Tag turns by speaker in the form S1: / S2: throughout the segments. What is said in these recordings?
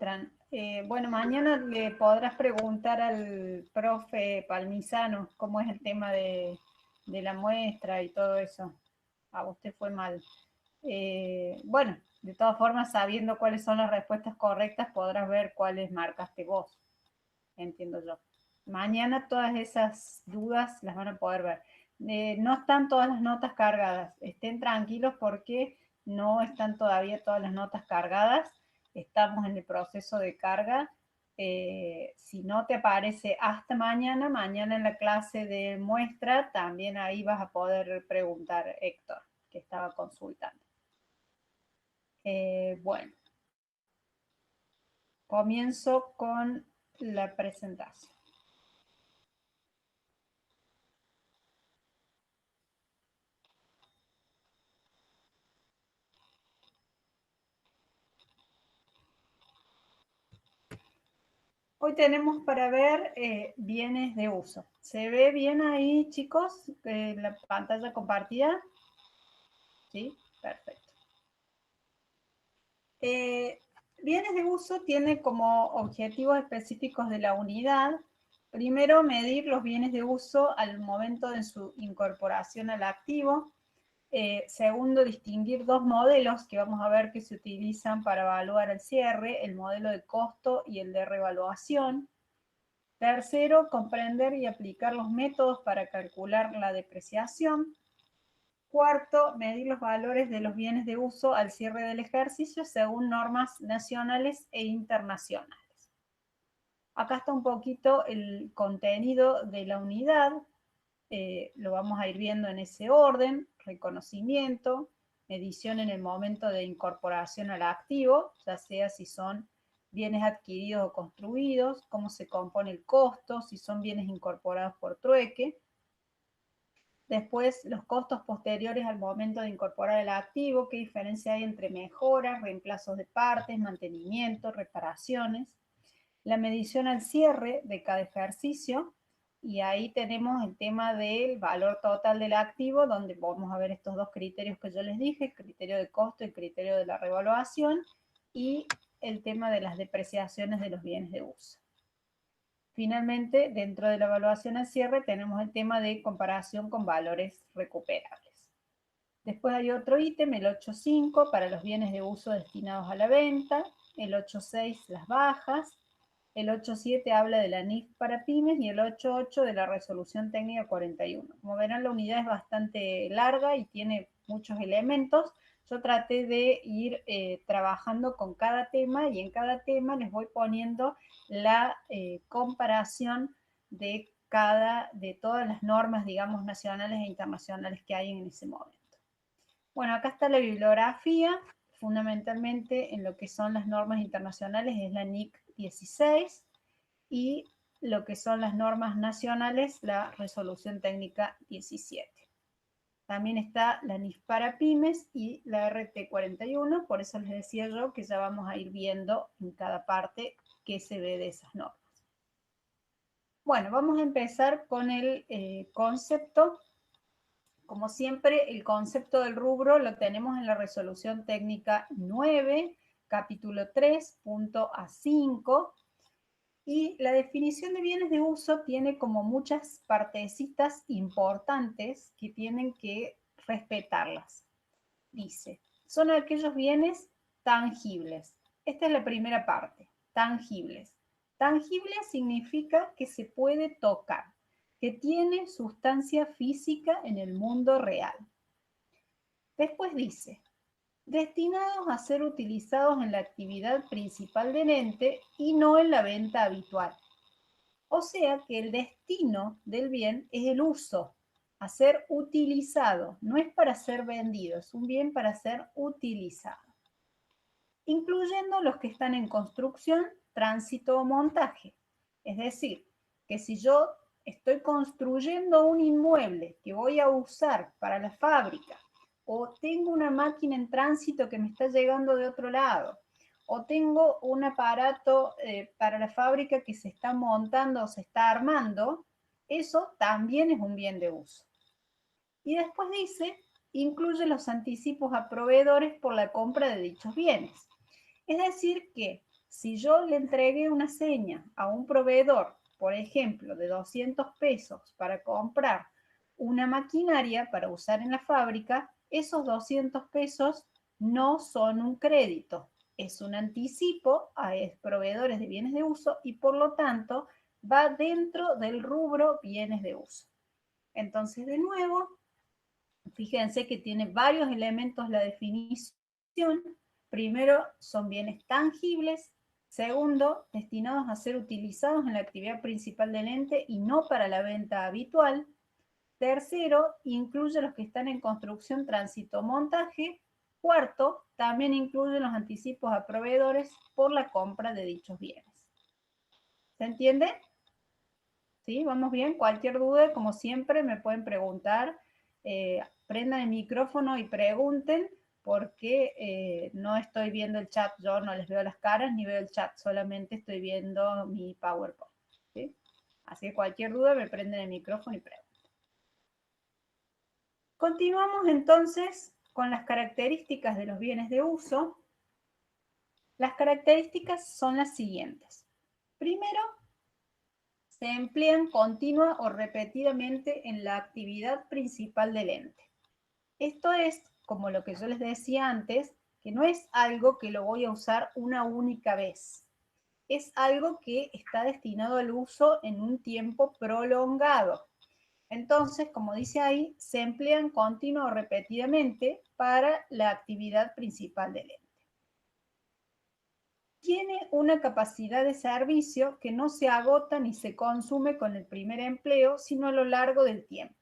S1: muestran. Bueno, mañana le podrás preguntar al profe Palmisano cómo es el tema de la muestra y todo eso. A usted fue mal. Bueno, de todas formas, sabiendo cuáles son las respuestas correctas, podrás ver cuáles marcaste vos. Entiendo yo. Mañana todas esas dudas las van a poder ver. No están todas las notas cargadas. Estén tranquilos porque no están todavía todas las notas cargadas. Estamos en el proceso de carga. Si no te aparece hasta mañana, mañana en la clase de muestra, también ahí vas a poder preguntar, Héctor, que estaba consultando. Bueno, comienzo con la presentación. Hoy tenemos para ver bienes de uso. ¿Se ve bien ahí, chicos, la pantalla compartida? Sí, perfecto. Bienes de uso tiene como objetivos específicos de la unidad. Primero, medir los bienes de uso al momento de su incorporación al activo. Segundo, distinguir dos modelos que vamos a ver que se utilizan para evaluar el cierre, el modelo de costo y el de revaluación. Tercero, comprender y aplicar los métodos para calcular la depreciación. Cuarto, medir los valores de los bienes de uso al cierre del ejercicio según normas nacionales e internacionales. Acá está un poquito el contenido de la unidad. Lo vamos a ir viendo en ese orden: reconocimiento, medición en el momento de incorporación al activo, ya sea si son bienes adquiridos o construidos, cómo se compone el costo, si son bienes incorporados por trueque. Después, los costos posteriores al momento de incorporar el activo, qué diferencia hay entre mejoras, reemplazos de partes, mantenimiento, reparaciones. La medición al cierre de cada ejercicio, y ahí tenemos el tema del valor total del activo, donde vamos a ver estos dos criterios que yo les dije, el criterio de costo y el criterio de la revaluación, y el tema de las depreciaciones de los bienes de uso. Finalmente, dentro de la evaluación al cierre, tenemos el tema de comparación con valores recuperables. Después hay otro ítem, el 8.5, para los bienes de uso destinados a la venta, el 8.6, las bajas, el 8.7 habla de la NIF para pymes y el 8.8 de la resolución técnica 41. Como verán, la unidad es bastante larga y tiene muchos elementos. Yo traté de ir trabajando con cada tema y en cada tema les voy poniendo la comparación de todas las normas, digamos, nacionales e internacionales que hay en ese momento. Bueno, acá está la bibliografía. Fundamentalmente en lo que son las normas internacionales es la NIC 16 y lo que son las normas nacionales, la resolución técnica 17. También está la NIF para pymes y la RT 41, por eso les decía yo que ya vamos a ir viendo en cada parte qué se ve de esas normas. Bueno, vamos a empezar con el concepto. Como siempre, el concepto del rubro lo tenemos en la resolución técnica 9, capítulo 3, punto A5, y la definición de bienes de uso tiene como muchas partecitas importantes que tienen que respetarlas. Dice, son aquellos bienes tangibles. Esta es la primera parte, tangibles. Tangible significa que se puede tocar, que tiene sustancia física en el mundo real. Después dice, destinados a ser utilizados en la actividad principal del ente y no en la venta habitual. O sea que el destino del bien es el uso, a ser utilizado, no es para ser vendido, es un bien para ser utilizado. Incluyendo los que están en construcción, tránsito o montaje. Es decir, que si yo estoy construyendo un inmueble que voy a usar para la fábrica, o tengo una máquina en tránsito que me está llegando de otro lado, o tengo un aparato para la fábrica que se está montando o se está armando, eso también es un bien de uso. Y después dice, incluye los anticipos a proveedores por la compra de dichos bienes. Es decir que Si yo le entregué una seña a un proveedor, por ejemplo, de 200 pesos para comprar una maquinaria para usar en la fábrica, esos 200 pesos no son un crédito, es un anticipo a proveedores de bienes de uso y por lo tanto va dentro del rubro bienes de uso. Entonces, de nuevo, fíjense que tiene varios elementos la definición. Primero, son bienes tangibles. Segundo, destinados a ser utilizados en la actividad principal del ente y no para la venta habitual. Tercero, incluye los que están en construcción, tránsito, montaje. Cuarto, también incluye los anticipos a proveedores por la compra de dichos bienes. ¿Se entiende? ¿Sí? ¿Vamos bien? Cualquier duda, como siempre, me pueden preguntar. Prendan el micrófono y pregunten porque no estoy viendo el chat. Yo no les veo las caras ni veo el chat. Solamente estoy viendo mi PowerPoint. ¿Sí? Así que cualquier duda me prenden el micrófono y pregunten. Continuamos entonces con las características de los bienes de uso. Las características son las siguientes. Primero, se emplean continua o repetidamente en la actividad principal del ente. Esto es, como lo que yo les decía antes, que no es algo que lo voy a usar una única vez. Es algo que está destinado al uso en un tiempo prolongado. Entonces, como dice ahí, se emplean continua o repetidamente para la actividad principal del ente. Tiene una capacidad de servicio que no se agota ni se consume con el primer empleo, sino a lo largo del tiempo.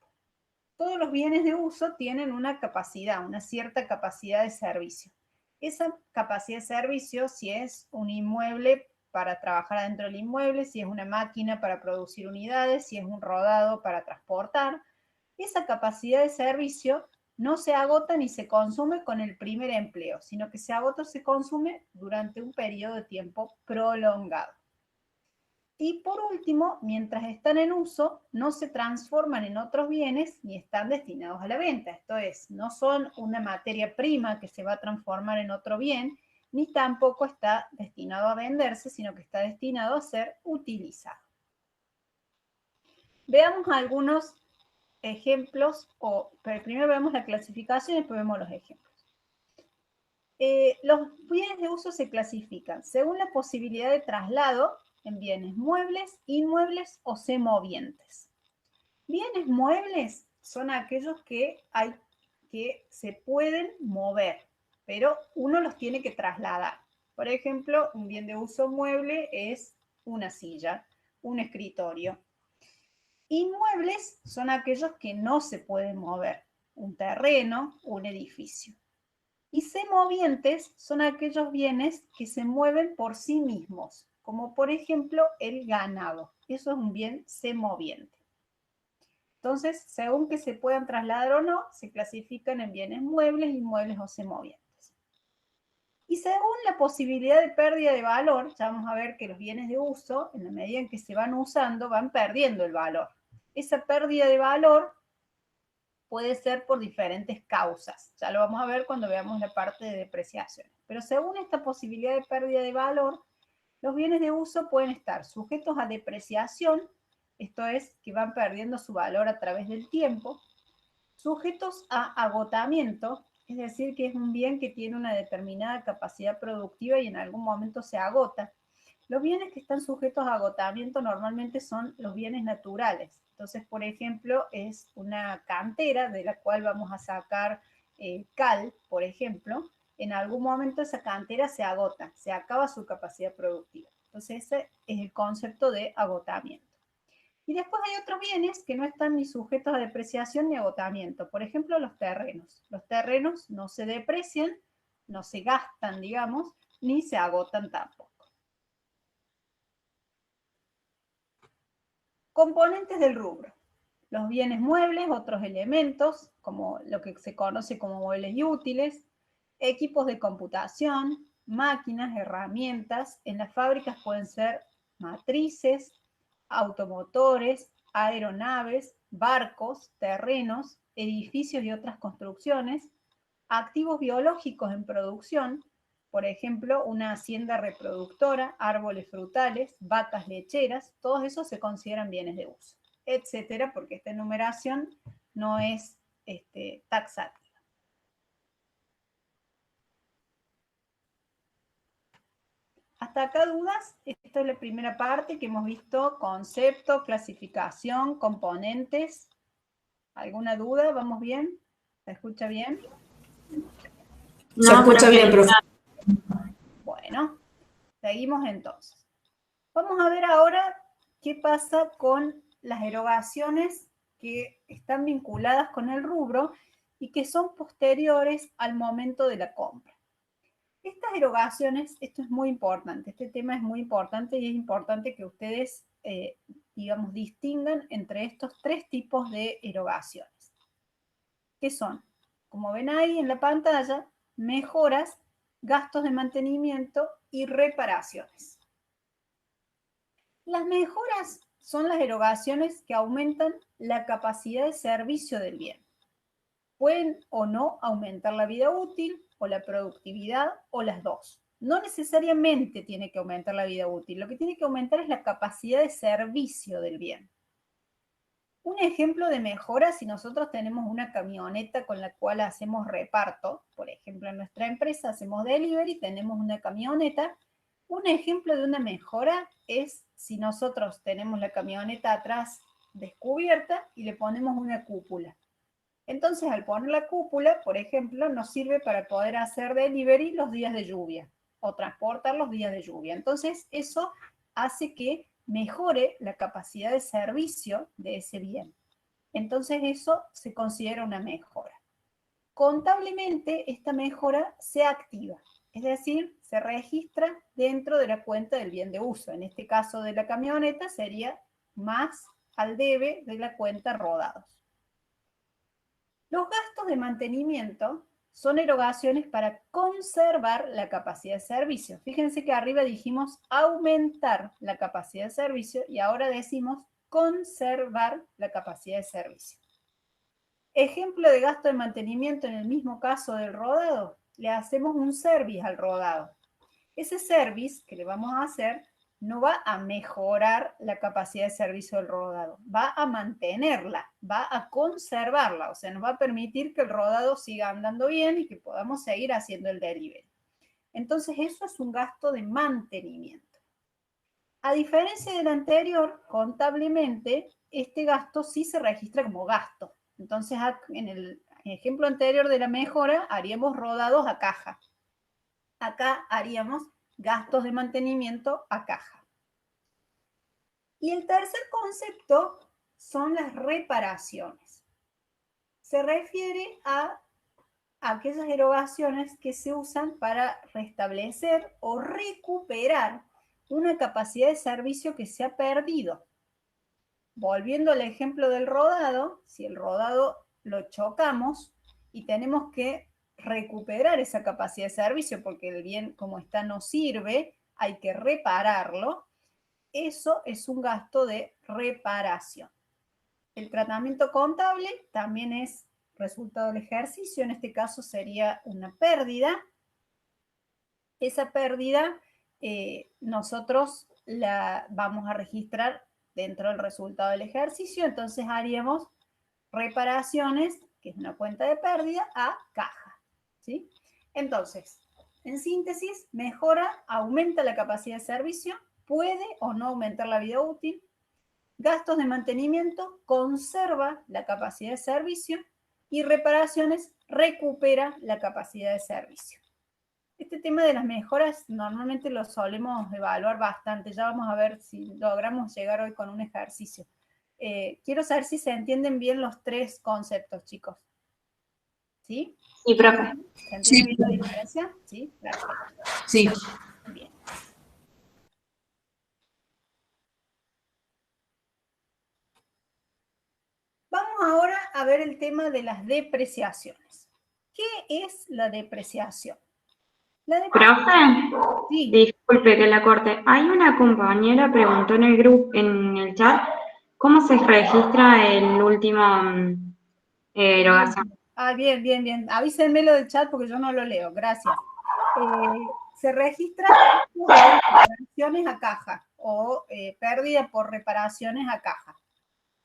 S1: Todos los bienes de uso tienen una capacidad, una cierta capacidad de servicio. Esa capacidad de servicio, si es un inmueble para trabajar adentro del inmueble, si es una máquina para producir unidades, si es un rodado para transportar, esa capacidad de servicio no se agota ni se consume con el primer empleo, sino que se agota o se consume durante un periodo de tiempo prolongado. Y por último, mientras están en uso, no se transforman en otros bienes ni están destinados a la venta. Esto es, no son una materia prima que se va a transformar en otro bien, ni tampoco está destinado a venderse, sino que está destinado a ser utilizado. Veamos algunos ejemplos, pero primero vemos la clasificación y después vemos los ejemplos. Los bienes de uso se clasifican según la posibilidad de traslado en bienes muebles, inmuebles o semovientes. Bienes muebles son aquellos que se pueden mover, pero uno los tiene que trasladar. Por ejemplo, un bien de uso mueble es una silla, un escritorio. Inmuebles son aquellos que no se pueden mover, un terreno, un edificio. Y semovientes son aquellos bienes que se mueven por sí mismos, como por ejemplo el ganado. Eso es un bien semoviente. Entonces, según que se puedan trasladar o no, se clasifican en bienes muebles, inmuebles o semovientes. Y según la posibilidad de pérdida de valor, ya vamos a ver que los bienes de uso, en la medida en que se van usando, van perdiendo el valor. Esa pérdida de valor puede ser por diferentes causas. Ya lo vamos a ver cuando veamos la parte de depreciación. Pero según esta posibilidad de pérdida de valor, los bienes de uso pueden estar sujetos a depreciación, esto es, que van perdiendo su valor a través del tiempo, sujetos a agotamiento, es decir, que es un bien que tiene una determinada capacidad productiva y en algún momento se agota. Los bienes que están sujetos a agotamiento normalmente son los bienes naturales. Entonces, por ejemplo, es una cantera de la cual vamos a sacar cal, por ejemplo. En algún momento esa cantera se agota, se acaba su capacidad productiva. Entonces, ese es el concepto de agotamiento. Y después hay otros bienes que no están ni sujetos a depreciación ni agotamiento. Por ejemplo, los terrenos. Los terrenos no se deprecian, no se gastan, digamos, ni se agotan tampoco. Componentes del rubro. Los bienes muebles, otros elementos, como lo que se conoce como muebles y útiles, equipos de computación, máquinas, herramientas. En las fábricas pueden ser matrices, automotores, aeronaves, barcos, terrenos, edificios y otras construcciones, activos biológicos en producción, Por ejemplo, una hacienda reproductora, árboles frutales, vacas lecheras, todos esos se consideran bienes de uso, etcétera, porque esta enumeración no es taxativa. ¿Hasta acá dudas? Esta es la primera parte que hemos visto: concepto, clasificación, componentes. ¿Alguna duda? ¿Vamos bien? ¿Se escucha bien?
S2: Se escucha bien, profe.
S1: Bueno, seguimos entonces. Vamos a ver ahora qué pasa con las erogaciones que están vinculadas con el rubro y que son posteriores al momento de la compra. Estas erogaciones, esto es muy importante, este tema es muy importante y es importante que ustedes, digamos, distingan entre estos tres tipos de erogaciones, que son, como ven ahí en la pantalla, mejoras, gastos de mantenimiento y reparaciones. Las mejoras son las erogaciones que aumentan la capacidad de servicio del bien. Pueden o no aumentar la vida útil o la productividad o las dos. No necesariamente tiene que aumentar la vida útil, lo que tiene que aumentar es la capacidad de servicio del bien. Un ejemplo de mejora, si nosotros tenemos una camioneta con la cual hacemos reparto, por ejemplo en nuestra empresa hacemos delivery, tenemos una camioneta. Un ejemplo de una mejora es si nosotros tenemos la camioneta atrás descubierta y le ponemos una cúpula. Entonces, al poner la cúpula, por ejemplo, nos sirve para poder hacer delivery los días de lluvia o transportar los días de lluvia. Entonces, eso hace que mejore la capacidad de servicio de ese bien. Entonces, eso se considera una mejora. Contablemente, esta mejora se activa, es decir, se registra dentro de la cuenta del bien de uso. En este caso de la camioneta sería más al debe de la cuenta rodados. Los gastos de mantenimiento son erogaciones para conservar la capacidad de servicio. Fíjense que arriba dijimos aumentar la capacidad de servicio y ahora decimos conservar la capacidad de servicio. Ejemplo de gasto de mantenimiento en el mismo caso del rodado, le hacemos un service al rodado. Ese service que le vamos a hacer no va a mejorar la capacidad de servicio del rodado, va a mantenerla, va a conservarla, o sea, nos va a permitir que el rodado siga andando bien y que podamos seguir haciendo el delivery. Entonces, eso es un gasto de mantenimiento. A diferencia del anterior, contablemente, este gasto sí se registra como gasto. Entonces, en el ejemplo anterior de la mejora, haríamos rodados a caja. Acá haríamos gastos de mantenimiento a caja. Y el tercer concepto son las reparaciones. Se refiere a aquellas erogaciones que se usan para restablecer o recuperar una capacidad de servicio que se ha perdido. Volviendo al ejemplo del rodado, si el rodado lo chocamos y tenemos que recuperar esa capacidad de servicio porque el bien como está no sirve, hay que repararlo, eso es un gasto de reparación. El tratamiento contable también es resultado del ejercicio, en este caso sería una pérdida. Esa pérdida nosotros la vamos a registrar dentro del resultado del ejercicio, entonces haríamos reparaciones, que es una cuenta de pérdida, a caja, ¿sí? Entonces, en síntesis, mejora, aumenta la capacidad de servicio, puede o no aumentar la vida útil. Gastos de mantenimiento, conserva la capacidad de servicio. Y reparaciones, recupera la capacidad de servicio. Este tema de las mejoras normalmente lo solemos evaluar bastante. Ya vamos a ver si logramos llegar hoy con un ejercicio. Quiero saber si se entienden bien los tres conceptos, chicos. ¿Sí?
S2: Sí, profe.
S1: ¿Se entiende bien la diferencia? Sí, gracias.
S2: Sí.
S1: Bien. Vamos ahora a ver el tema de las depreciaciones. ¿Qué es la depreciación?
S2: Profe, sí. Disculpe que la corte. Hay una compañera preguntó en el grupo, en el chat, ¿cómo se registra el último erogación?
S1: Bien, bien, bien. Avísenmelo del chat porque yo no lo leo. Gracias. se registran reparaciones a caja o pérdida por reparaciones a caja.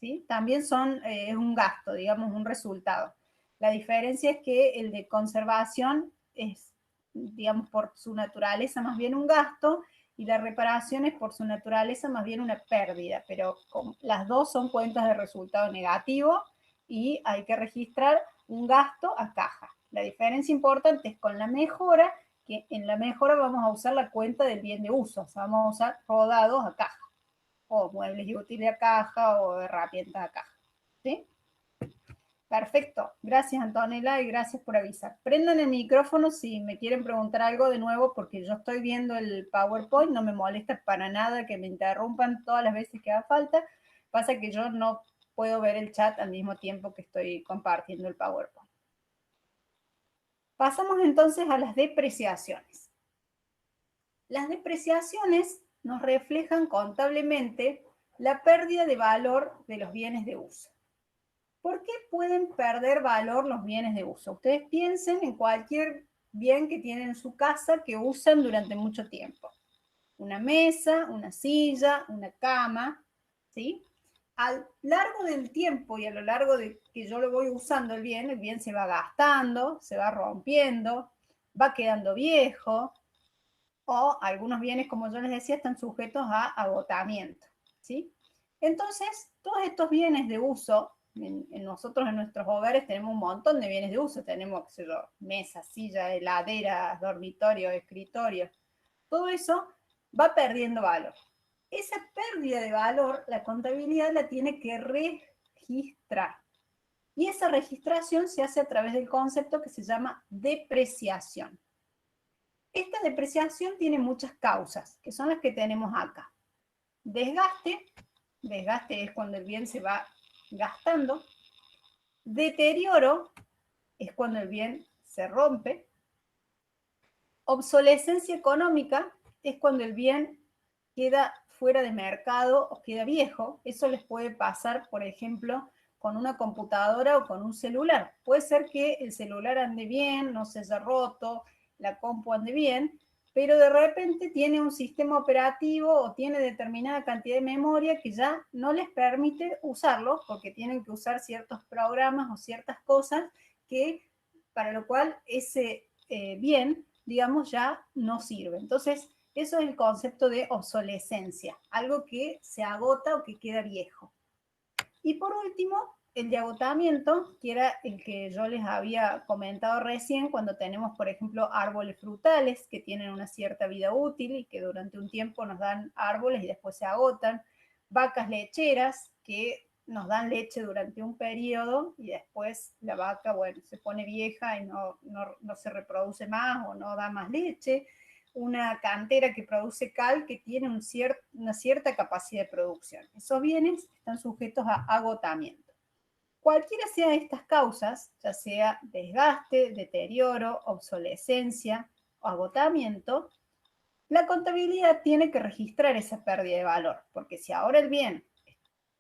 S1: ¿Sí? También es un gasto, digamos, un resultado. La diferencia es que el de conservación es, digamos, por su naturaleza más bien un gasto, y la reparación es por su naturaleza más bien una pérdida, pero las dos son cuentas de resultado negativo y hay que registrar un gasto a caja. La diferencia importante es con la mejora, que en la mejora vamos a usar la cuenta del bien de uso, o sea, vamos a usar rodados a caja, o muebles y útiles a caja, o herramientas a caja. ¿Sí? Perfecto. Gracias, Antonella, y gracias por avisar. Prendan el micrófono si me quieren preguntar algo de nuevo, porque yo estoy viendo el PowerPoint, no me molesta para nada que me interrumpan todas las veces que haga falta. Pasa que yo no puedo ver el chat al mismo tiempo que estoy compartiendo el PowerPoint. Pasamos entonces a las depreciaciones. Las depreciaciones nos reflejan contablemente la pérdida de valor de los bienes de uso. ¿Por qué pueden perder valor los bienes de uso? Ustedes piensen en cualquier bien que tienen en su casa que usan durante mucho tiempo. Una mesa, una silla, una cama, ¿sí? A lo largo del tiempo y a lo largo de que yo lo voy usando el bien se va gastando, se va rompiendo, va quedando viejo, o algunos bienes, como yo les decía, están sujetos a agotamiento, ¿sí? Entonces, todos estos bienes de uso, nosotros en nuestros hogares tenemos un montón de bienes de uso, tenemos, qué sé yo, mesas, sillas, heladeras, dormitorios, escritorios, todo eso va perdiendo valor. Esa pérdida de valor, la contabilidad la tiene que registrar. Y esa registración se hace a través del concepto que se llama depreciación. Esta depreciación tiene muchas causas, que son las que tenemos acá. Desgaste es cuando el bien se va gastando. Deterioro es cuando el bien se rompe. Obsolescencia económica es cuando el bien queda fuera de mercado o queda viejo. Eso les puede pasar, por ejemplo, con una computadora o con un celular. Puede ser que el celular ande bien, no se haya roto, la compu ande bien, pero de repente tiene un sistema operativo o tiene determinada cantidad de memoria que ya no les permite usarlo porque tienen que usar ciertos programas o ciertas cosas que, para lo cual ese bien, digamos, ya no sirve. Entonces, eso es el concepto de obsolescencia, algo que se agota o que queda viejo. Y por último, el de agotamiento, que era el que yo les había comentado recién, cuando tenemos, por ejemplo, árboles frutales que tienen una cierta vida útil y que durante un tiempo nos dan árboles y después se agotan, vacas lecheras que nos dan leche durante un periodo y después la vaca, bueno, se pone vieja y no se reproduce más o no da más leche, una cantera que produce cal que tiene una cierta capacidad de producción. Esos bienes están sujetos a agotamiento. Cualquiera sea de estas causas, ya sea desgaste, deterioro, obsolescencia o agotamiento, la contabilidad tiene que registrar esa pérdida de valor, porque si ahora el bien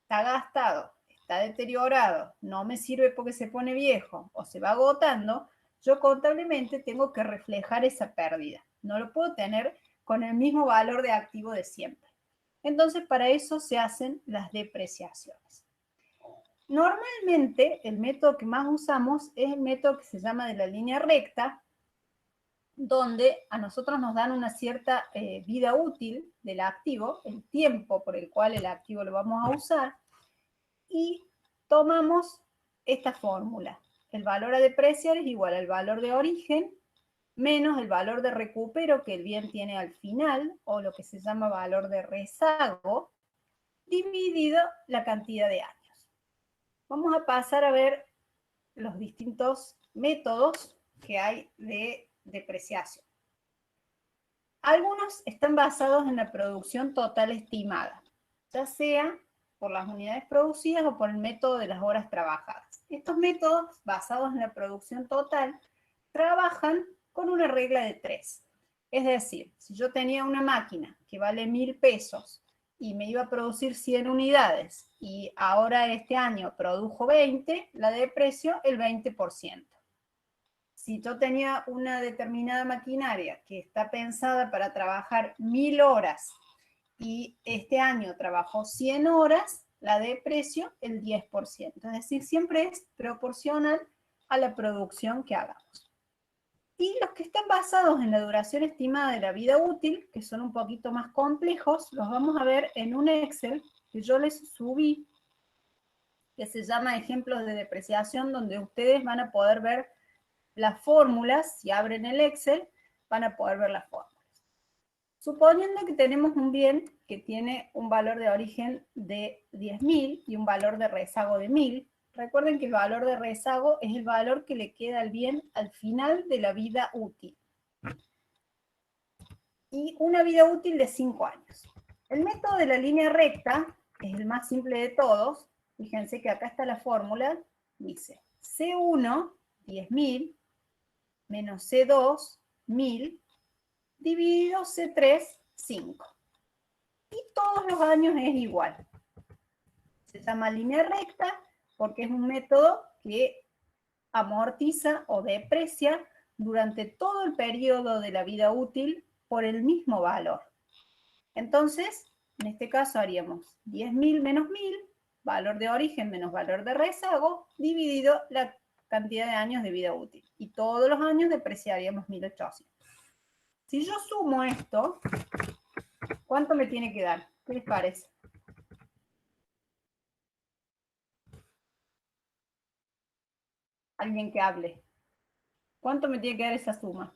S1: está gastado, está deteriorado, no me sirve porque se pone viejo o se va agotando, yo contablemente tengo que reflejar esa pérdida. No lo puedo tener con el mismo valor de activo de siempre. Entonces, para eso se hacen las depreciaciones. Normalmente, el método que más usamos es el método que se llama de la línea recta, donde a nosotros nos dan una cierta vida útil del activo, el tiempo por el cual el activo lo vamos a usar, y tomamos esta fórmula. El valor a depreciar es igual al valor de origen menos el valor de recupero que el bien tiene al final, o lo que se llama valor de rezago, dividido la cantidad de años. Vamos a pasar a ver los distintos métodos que hay de depreciación. Algunos están basados en la producción total estimada, ya sea por las unidades producidas o por el método de las horas trabajadas. Estos métodos, basados en la producción total, trabajan con una regla de 3. Es decir, si yo tenía una máquina que vale 1.000 pesos y me iba a producir 100 unidades y ahora este año produjo 20, la deprecio el 20%. si yo tenía una determinada maquinaria que está pensada para trabajar 1000 horas y este año trabajó 100 horas, la deprecio el 10%. Es decir, siempre es proporcional a la producción que hagamos. Y los que están basados en la duración estimada de la vida útil, que son un poquito más complejos, los vamos a ver en un Excel que yo les subí, que se llama Ejemplos de Depreciación, donde ustedes van a poder ver las fórmulas. Si abren el Excel, van a poder ver las fórmulas. Suponiendo que tenemos un bien que tiene un valor de origen de 10.000 y un valor de rezago de 1000, recuerden que el valor de rezago es el valor que le queda al bien al final de la vida útil. Y una vida útil de 5 años. El método de la línea recta es el más simple de todos. Fíjense que acá está la fórmula. Dice C1, 10.000, menos C2, 1000, dividido C3, 5. Y todos los años es igual. Se llama línea recta porque es un método que amortiza o deprecia durante todo el periodo de la vida útil por el mismo valor. Entonces, en este caso haríamos 10.000 menos 1000, valor de origen menos valor de rezago, dividido la cantidad de años de vida útil. Y todos los años depreciaríamos 1800. Si yo sumo esto, ¿cuánto me tiene que dar? ¿Qué les parece? Alguien que hable. ¿Cuánto me tiene que dar esa suma?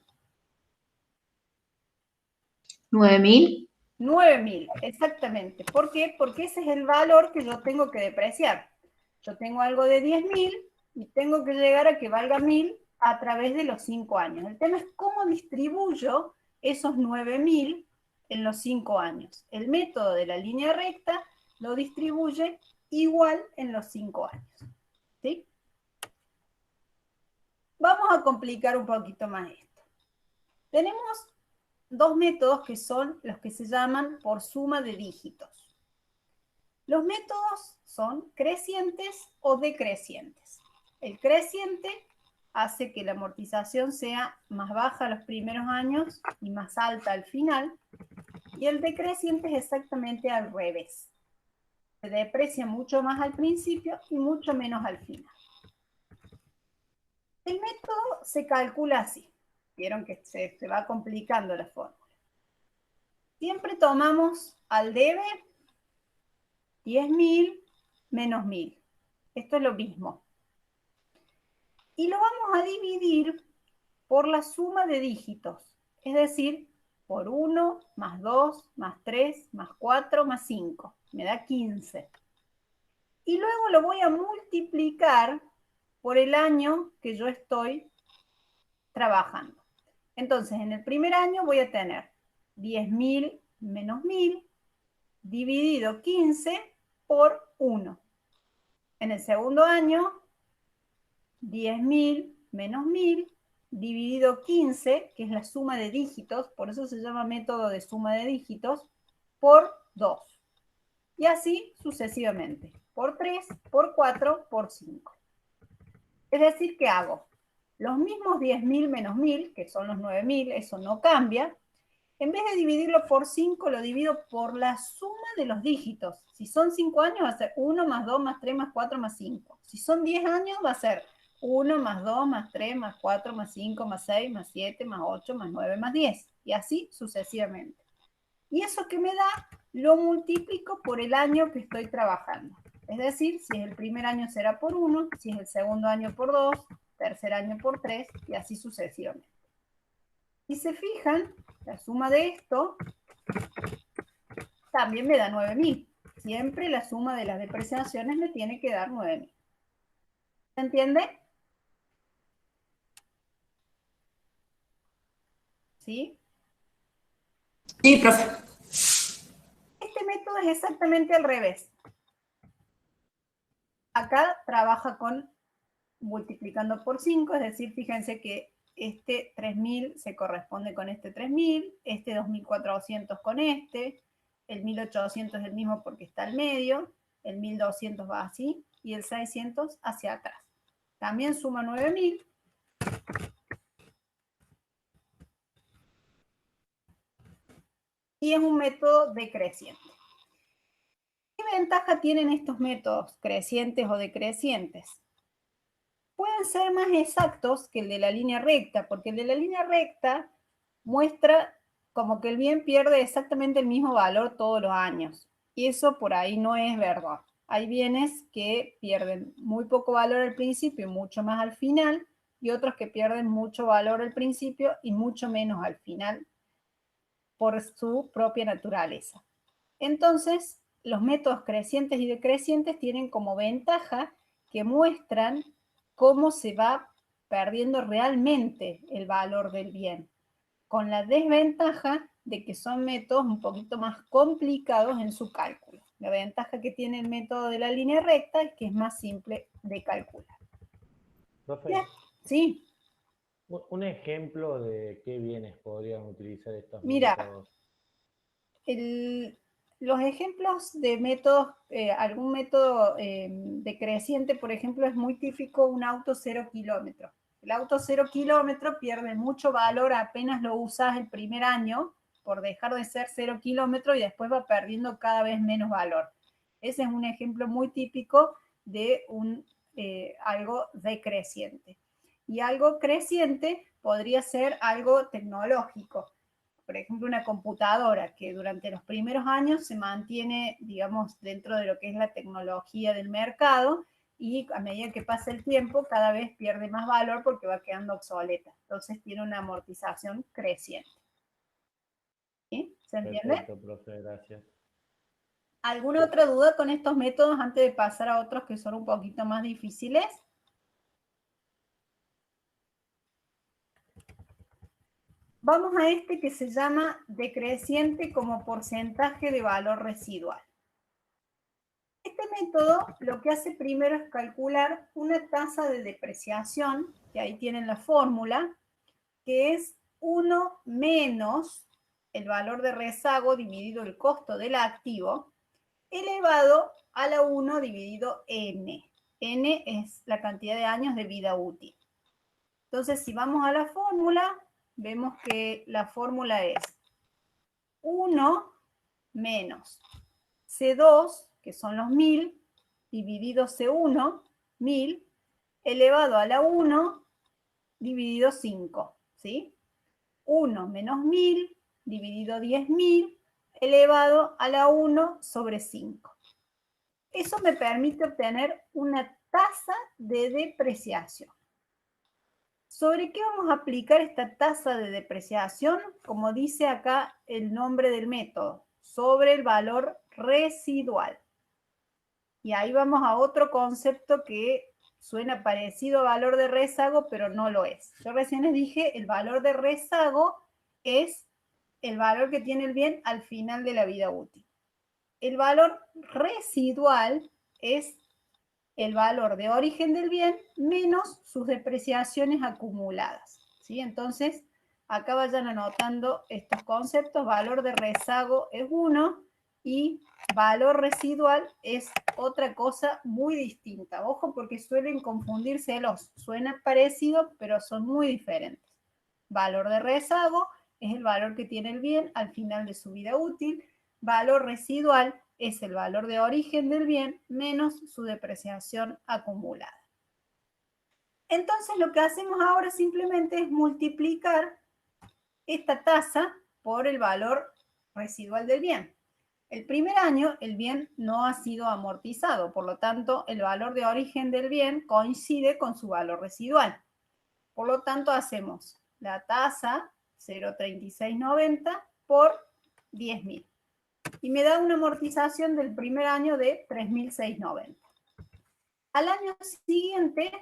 S3: 9.000.
S1: 9.000, exactamente. ¿Por qué? Porque ese es el valor que yo tengo que depreciar. Yo tengo algo de 10.000 y tengo que llegar a que valga 1000 a través de los 5 años. El tema es cómo distribuyo esos 9.000 en los 5 años. El método de la línea recta lo distribuye igual en los 5 años. ¿Sí? Vamos a complicar un poquito más esto. Tenemos dos métodos que son los que se llaman por suma de dígitos. Los métodos son crecientes o decrecientes. El creciente hace que la amortización sea más baja los primeros años y más alta al final, y el decreciente es exactamente al revés. Se deprecia mucho más al principio y mucho menos al final. El método se calcula así. Vieron que se va complicando la fórmula. Siempre tomamos al debe 10.000 menos 1000. Esto es lo mismo. Y lo vamos a dividir por la suma de dígitos. Es decir, por 1, más 2, más 3, más 4, más 5. Me da 15. Y luego lo voy a multiplicar por el año que yo estoy trabajando. Entonces, en el primer año voy a tener 10.000 menos 1000 dividido 15 por 1. En el segundo año, 10.000 menos 1000 dividido 15, que es la suma de dígitos, por eso se llama método de suma de dígitos, por 2. Y así sucesivamente, por 3, por 4, por 5. Es decir, que hago los mismos 10.000 menos 1000, que son los 9.000, eso no cambia. En vez de dividirlo por 5, lo divido por la suma de los dígitos. Si son 5 años, va a ser 1 más 2 más 3 más 4 más 5. Si son 10 años, va a ser 1 más 2 más 3 más 4 más 5 más 6 más 7 más 8 más 9 más 10. Y así sucesivamente. Y eso que me da, lo multiplico por el año que estoy trabajando. Es decir, si es el primer año será por 1, si es el segundo año por 2, tercer año por 3 y así sucesivamente. Si se fijan, la suma de esto también me da 9.000. Siempre la suma de las depreciaciones me tiene que dar 9.000. ¿Se entiende? ¿Sí?
S3: Sí, profe.
S1: Este método es exactamente al revés. Acá trabaja con multiplicando por 5, es decir, fíjense que este 3.000 se corresponde con este 3.000, este 2.400 con este, el 1.800 es el mismo porque está al medio, el 1.200 va así y el 600 hacia atrás. También suma 9.000 y es un método decreciente. ¿Qué ventaja tienen estos métodos crecientes o decrecientes? Pueden ser más exactos que el de la línea recta, porque el de la línea recta muestra como que el bien pierde exactamente el mismo valor todos los años. Y eso por ahí no es verdad. Hay bienes que pierden muy poco valor al principio y mucho más al final, y otros que pierden mucho valor al principio y mucho menos al final por su propia naturaleza. Entonces, los métodos crecientes y decrecientes tienen como ventaja que muestran cómo se va perdiendo realmente el valor del bien, con la desventaja de que son métodos un poquito más complicados en su cálculo. La ventaja que tiene el método de la línea recta es que es más simple de calcular.
S4: Profe,
S1: sí.
S4: Un ejemplo de qué bienes podrían utilizar estos
S1: métodos. Los ejemplos de métodos, algún método decreciente, por ejemplo, es muy típico un auto 0 kilómetros. El auto 0 kilómetros pierde mucho valor apenas lo usas el primer año por dejar de ser 0 kilómetros y después va perdiendo cada vez menos valor. Ese es un ejemplo muy típico de algo decreciente. Y algo creciente podría ser algo tecnológico. Por ejemplo, una computadora que durante los primeros años se mantiene, digamos, dentro de lo que es la tecnología del mercado y a medida que pasa el tiempo cada vez pierde más valor porque va quedando obsoleta. Entonces tiene una amortización creciente. ¿Sí? ¿Se entiende?
S4: Perfecto, profe, gracias.
S1: ¿Alguna otra duda con estos métodos antes de pasar a otros que son un poquito más difíciles? Vamos a este que se llama decreciente como porcentaje de valor residual. Este método lo que hace primero es calcular una tasa de depreciación, que ahí tienen la fórmula, que es 1 menos el valor de rezago dividido el costo del activo, elevado a la 1 dividido n. N es la cantidad de años de vida útil. Entonces, si vamos a la fórmula, vemos que la fórmula es 1 menos C2, que son los 1000, dividido C1, 1000, elevado a la 1, dividido 5, ¿sí? 1 menos 1000, dividido 10.000, elevado a la 1 sobre 5. Eso me permite obtener una tasa de depreciación. ¿Sobre qué vamos a aplicar esta tasa de depreciación? Como dice acá el nombre del método, sobre el valor residual. Y ahí vamos a otro concepto que suena parecido a valor de rezago, pero no lo es. Yo recién les dije, el valor de rezago es el valor que tiene el bien al final de la vida útil. El valor residual es el valor de origen del bien menos sus depreciaciones acumuladas, ¿sí? Entonces, acá vayan anotando estos conceptos. Valor de rezago es uno y valor residual es otra cosa muy distinta. Ojo, porque suelen confundírselos. Suena parecido, pero son muy diferentes. Valor de rezago es el valor que tiene el bien al final de su vida útil. Valor residual es el valor de origen del bien menos su depreciación acumulada. Entonces, lo que hacemos ahora simplemente es multiplicar esta tasa por el valor residual del bien. El primer año el bien no ha sido amortizado, por lo tanto, el valor de origen del bien coincide con su valor residual. Por lo tanto, hacemos la tasa 0,3690 por 10.000. Y me da una amortización del primer año de 3.690. Al año siguiente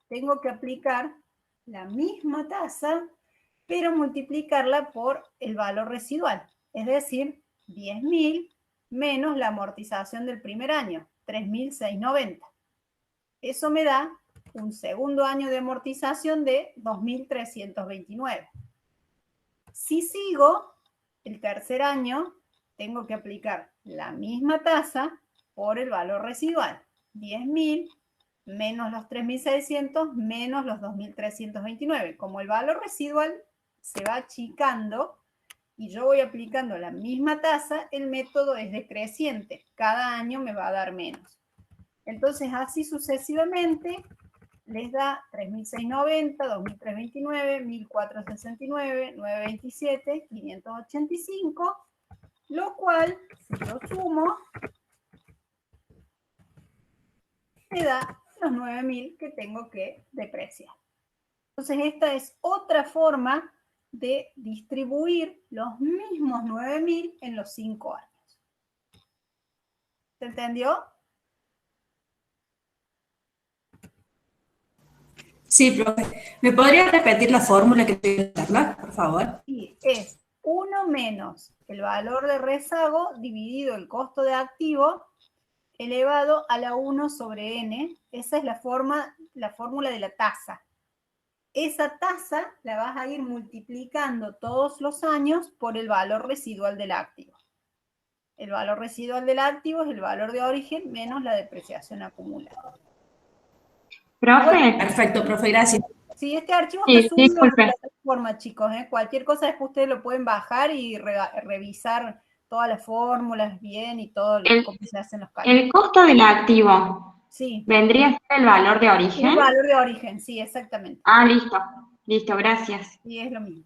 S1: tengo que aplicar la misma tasa, pero multiplicarla por el valor residual, es decir, 10.000 menos la amortización del primer año, 3.690. Eso me da un segundo año de amortización de 2.329. Si sigo, el tercer año tengo que aplicar la misma tasa por el valor residual. 10.000 menos los 3.600 menos los 2.329. Como el valor residual se va achicando, y yo voy aplicando la misma tasa, el método es decreciente. Cada año me va a dar menos. Entonces, así sucesivamente, les da 3.690, 2.329, 1.469, 927, 585, lo cual, si lo sumo, me da los 9.000 que tengo que depreciar. Entonces, esta es otra forma de distribuir los mismos 9.000 en los 5 años. ¿Se entendió?
S3: Sí, profe. ¿Me podría repetir la fórmula que te darla, por favor?
S1: Sí, es 1 menos el valor de rezago dividido el costo de activo elevado a la 1 sobre n. Esa es la fórmula de la tasa. Esa tasa la vas a ir multiplicando todos los años por el valor residual del activo. El valor residual del activo es el valor de origen menos la depreciación acumulada.
S2: Profe,
S3: Perfecto, profe, gracias.
S1: Sí, este archivo está
S2: sí,
S1: subido a la
S2: disculpe.
S1: plataforma, chicos. Cualquier cosa después ustedes lo pueden bajar y revisar todas las fórmulas bien y todo
S2: El,
S1: cómo se hacen los cálculos.
S2: el costo del activo
S1: Sí,
S2: vendría a ser el valor de
S1: es
S2: origen.
S1: el valor de origen, sí, exactamente.
S2: Ah, listo. Listo, gracias.
S1: Sí, es lo mismo.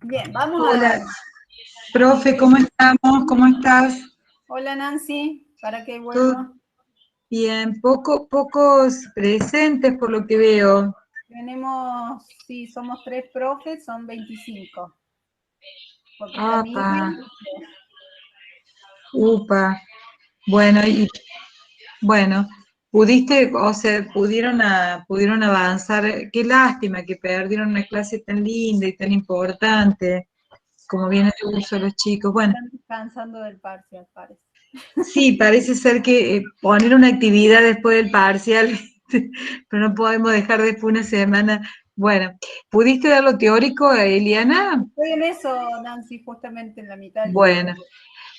S1: Bien, vamos
S5: Hola,
S1: a...
S5: profe, ¿cómo estamos? ¿Cómo estás?
S1: Hola, Nancy, para que
S5: ¿Todo
S1: vuelva.
S5: bien? Pocos presentes por lo que veo.
S1: Tenemos, sí, somos 3 profes, son 25. Porque está
S5: Apa,
S1: Miriam.
S5: upa. Bueno, bueno, pudiste, o sea, pudieron avanzar. Qué lástima que perdieron una clase tan linda y tan importante, como viene de uso a los chicos. Bueno,
S1: Están descansando del parcial, parece.
S5: sí, parece ser que poner una actividad después del parcial, pero no podemos dejar después una semana. Bueno, ¿pudiste dar lo teórico, Eliana?
S1: Estoy en eso, Nancy, justamente en la mitad del teórico.
S5: Bueno,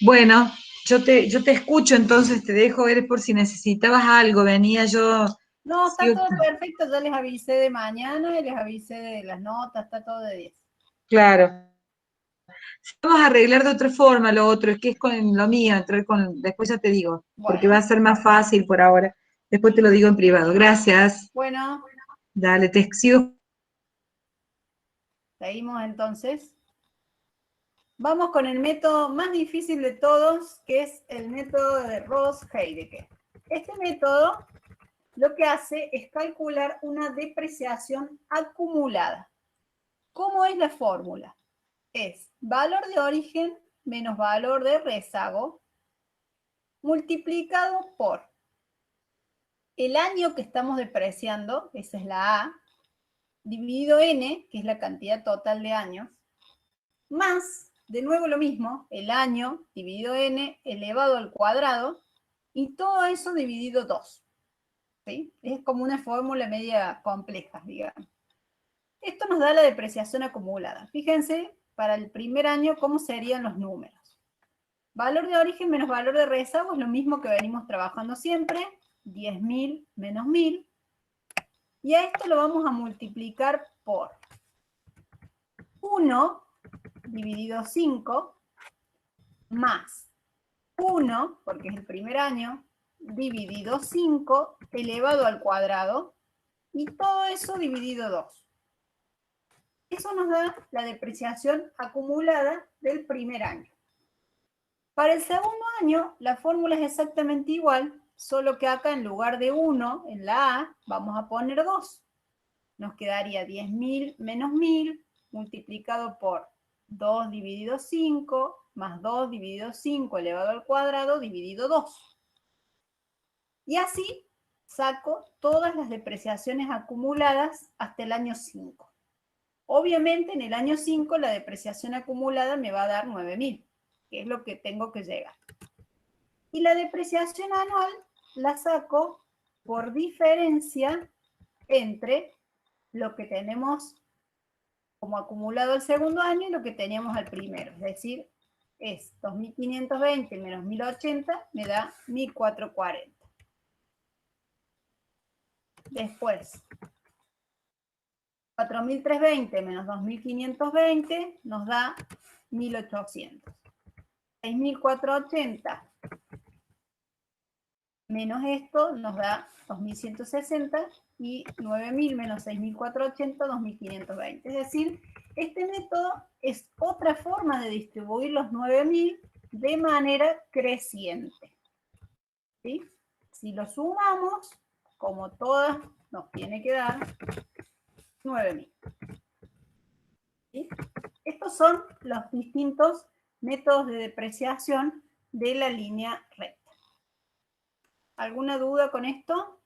S5: bueno, yo te escucho, entonces te dejo ver por si necesitabas algo. Venía yo.
S1: No, está
S5: Sí,
S1: todo perfecto, ya les avisé de mañana y les avisé de las notas, está todo de 10.
S5: claro. Vamos a arreglar de otra forma lo otro, es que es con lo mío, después ya te digo, porque va
S1: Bueno,
S5: a ser más fácil por ahora. Después te lo digo en privado. Gracias.
S1: bueno,
S5: Dale, te sigo.
S1: seguimos entonces. Vamos con el método más difícil de todos, que es el método de Ross-Heidecke. Este método lo que hace es calcular una depreciación acumulada. ¿Cómo es la fórmula? Es valor de origen menos valor de rezago multiplicado por el año que estamos depreciando, esa es la A, dividido n, que es la cantidad total de años, más, de nuevo lo mismo, el año dividido n elevado al cuadrado, y todo eso dividido 2. ¿Sí? Es como una fórmula media compleja, digamos. Esto nos da la depreciación acumulada. Fíjense, para el primer año, cómo serían los números. Valor de origen menos valor de rezago es lo mismo que venimos trabajando siempre, 10.000 menos 1.000. Y a esto lo vamos a multiplicar por 1 dividido 5 más 1, porque es el primer año, dividido 5 elevado al cuadrado, y todo eso dividido 2. Eso nos da la depreciación acumulada del primer año. Para el segundo año, la fórmula es exactamente igual, solo que acá en lugar de 1 en la A, vamos a poner 2. Nos quedaría 10.000 menos 1.000 multiplicado por 2 dividido 5 más 2 dividido 5 elevado al cuadrado dividido 2. Y así saco todas las depreciaciones acumuladas hasta el año 5. Obviamente en el año 5 la depreciación acumulada me va a dar 9.000, que es lo que tengo que llegar. Y la depreciación anual la saco por diferencia entre lo que tenemos como acumulado el segundo año y lo que teníamos al primero. Es decir, es 2.520 menos 1.080 me da 1.440. Después, 4.320 menos 2.520 nos da 1.800. 6.480 menos esto nos da 2.160 y 9.000 menos 6.480, 2.520. Es decir, este método es otra forma de distribuir los 9.000 de manera creciente. ¿Sí? Si lo sumamos, como todas, nos tiene que dar 9.000. ¿Sí? Estos son los distintos métodos de depreciación de la línea recta. ¿Alguna duda con esto?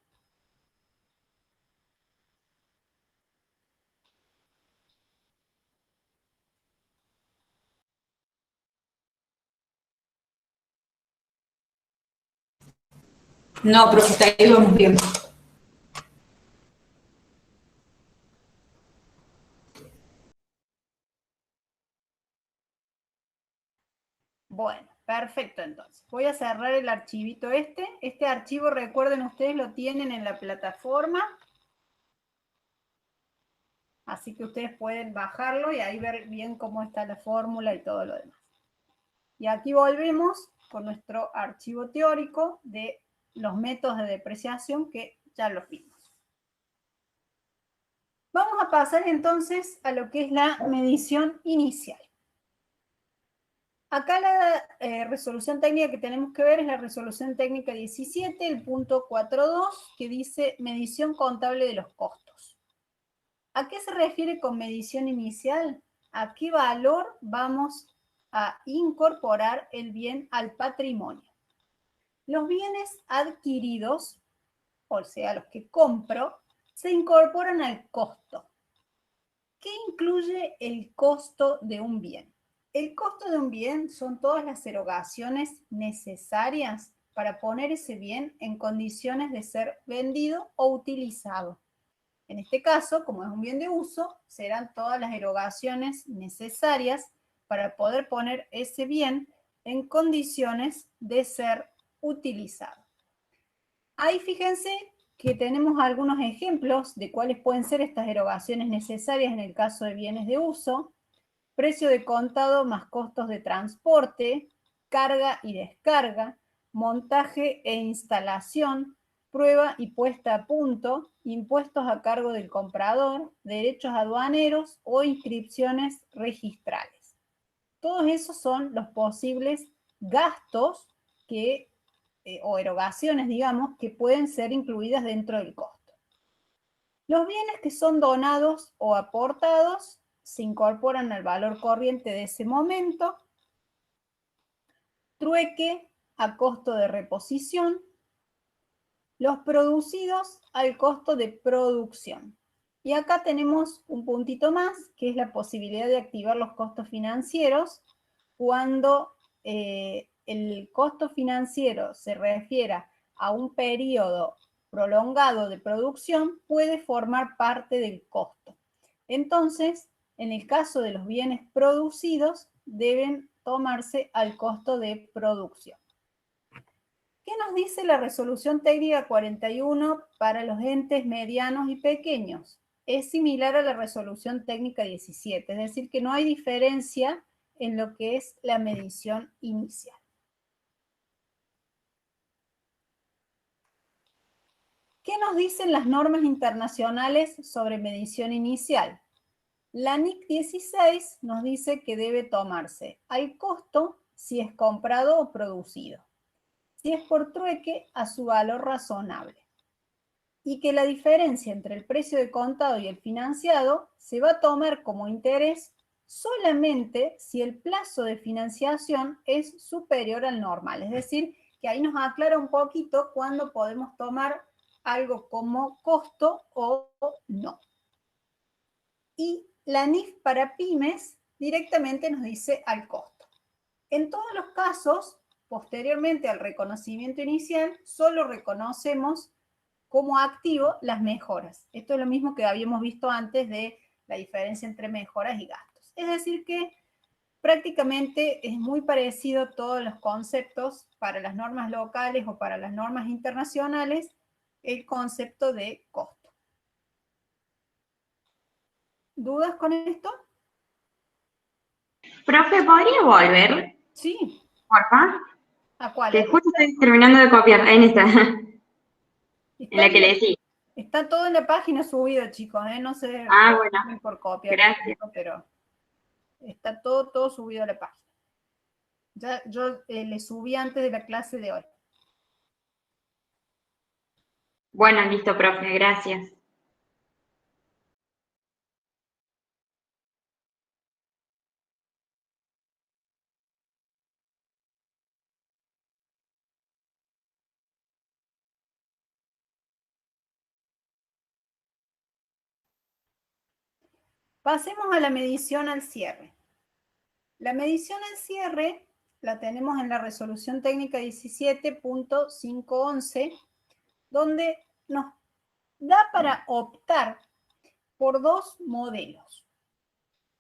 S3: No, profe, hasta ahí vamos bien.
S1: Bueno, perfecto entonces. Voy a cerrar el archivito este. Este archivo, recuerden ustedes, lo tienen en la plataforma. Así que ustedes pueden bajarlo y ahí ver bien cómo está la fórmula y todo lo demás. Y aquí volvemos con nuestro archivo teórico de los métodos de depreciación que ya los vimos. Vamos a pasar entonces a lo que es la medición inicial. Acá la resolución técnica que tenemos que ver es la resolución técnica 17, el punto 4.2, que dice medición contable de los costos. ¿A qué se refiere con medición inicial? ¿A qué valor vamos a incorporar el bien al patrimonio? Los bienes adquiridos, o sea, los que compro, se incorporan al costo. ¿Qué incluye el costo de un bien? El costo de un bien son todas las erogaciones necesarias para poner ese bien en condiciones de ser vendido o utilizado. En este caso, como es un bien de uso, serán todas las erogaciones necesarias para poder poner ese bien en condiciones de ser utilizado. Ahí fíjense que tenemos algunos ejemplos de cuáles pueden ser estas erogaciones necesarias en el caso de bienes de uso: precio de contado más costos de transporte, carga y descarga, montaje e instalación, prueba y puesta a punto, impuestos a cargo del comprador, derechos aduaneros o inscripciones registrales. Todos esos son los posibles gastos que, o erogaciones, digamos, que pueden ser incluidas dentro del costo. Los bienes que son donados o aportados se incorporan al valor corriente de ese momento. Trueque a costo de reposición. Los producidos al costo de producción. Y acá tenemos un puntito más, que es la posibilidad de activar los costos financieros cuando el costo financiero se refiera a un periodo prolongado de producción, puede formar parte del costo. Entonces, en el caso de los bienes producidos, deben tomarse al costo de producción. ¿Qué nos dice la resolución técnica 41 para los entes medianos y pequeños? Es similar a la resolución técnica 17, es decir, que no hay diferencia en lo que es la medición inicial. ¿Qué nos dicen las normas internacionales sobre medición inicial? La NIC 16 nos dice que debe tomarse al costo si es comprado o producido, si es por trueque, a su valor razonable, y que la diferencia entre el precio de contado y el financiado se va a tomar como interés solamente si el plazo de financiación es superior al normal. Es decir, que ahí nos aclara un poquito cuándo podemos tomar algo como costo o no. Y la NIF para pymes directamente nos dice al costo. En todos los casos, posteriormente al reconocimiento inicial, solo reconocemos como activo las mejoras. Esto es lo mismo que habíamos visto antes de la diferencia entre mejoras y gastos. Es decir que prácticamente es muy parecido todos los conceptos para las normas locales o para las normas internacionales, el concepto de costo. ¿Dudas con esto?
S2: Profe, ¿podría volver,
S1: Sí.
S2: porfa?
S1: ¿A cuál?
S2: Que justo estoy terminando de copiar en esta, en la que le sigue.
S1: Está todo en la página subido, chicos, ¿eh? No se
S2: Bueno,
S1: por copiar,
S2: gracias.
S1: pero está todo subido a la página. Ya yo le subí antes de la clase de hoy.
S2: Bueno, listo, profe, gracias.
S1: Pasemos a la medición al cierre. La medición al cierre la tenemos en la resolución técnica 17.511, donde nos da para optar por dos modelos.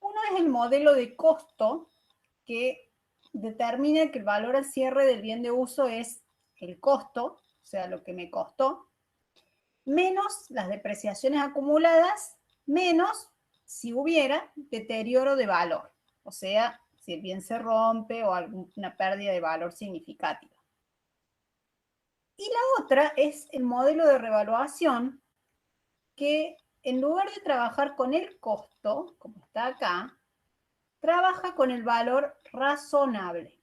S1: Uno es el modelo de costo, que determina que el valor al cierre del bien de uso es el costo, o sea, lo que me costó, menos las depreciaciones acumuladas, menos si hubiera deterioro de valor, o sea, si el bien se rompe o alguna pérdida de valor significativa. Y la otra es el modelo de revaluación, que en lugar de trabajar con el costo, como está acá, trabaja con el valor razonable.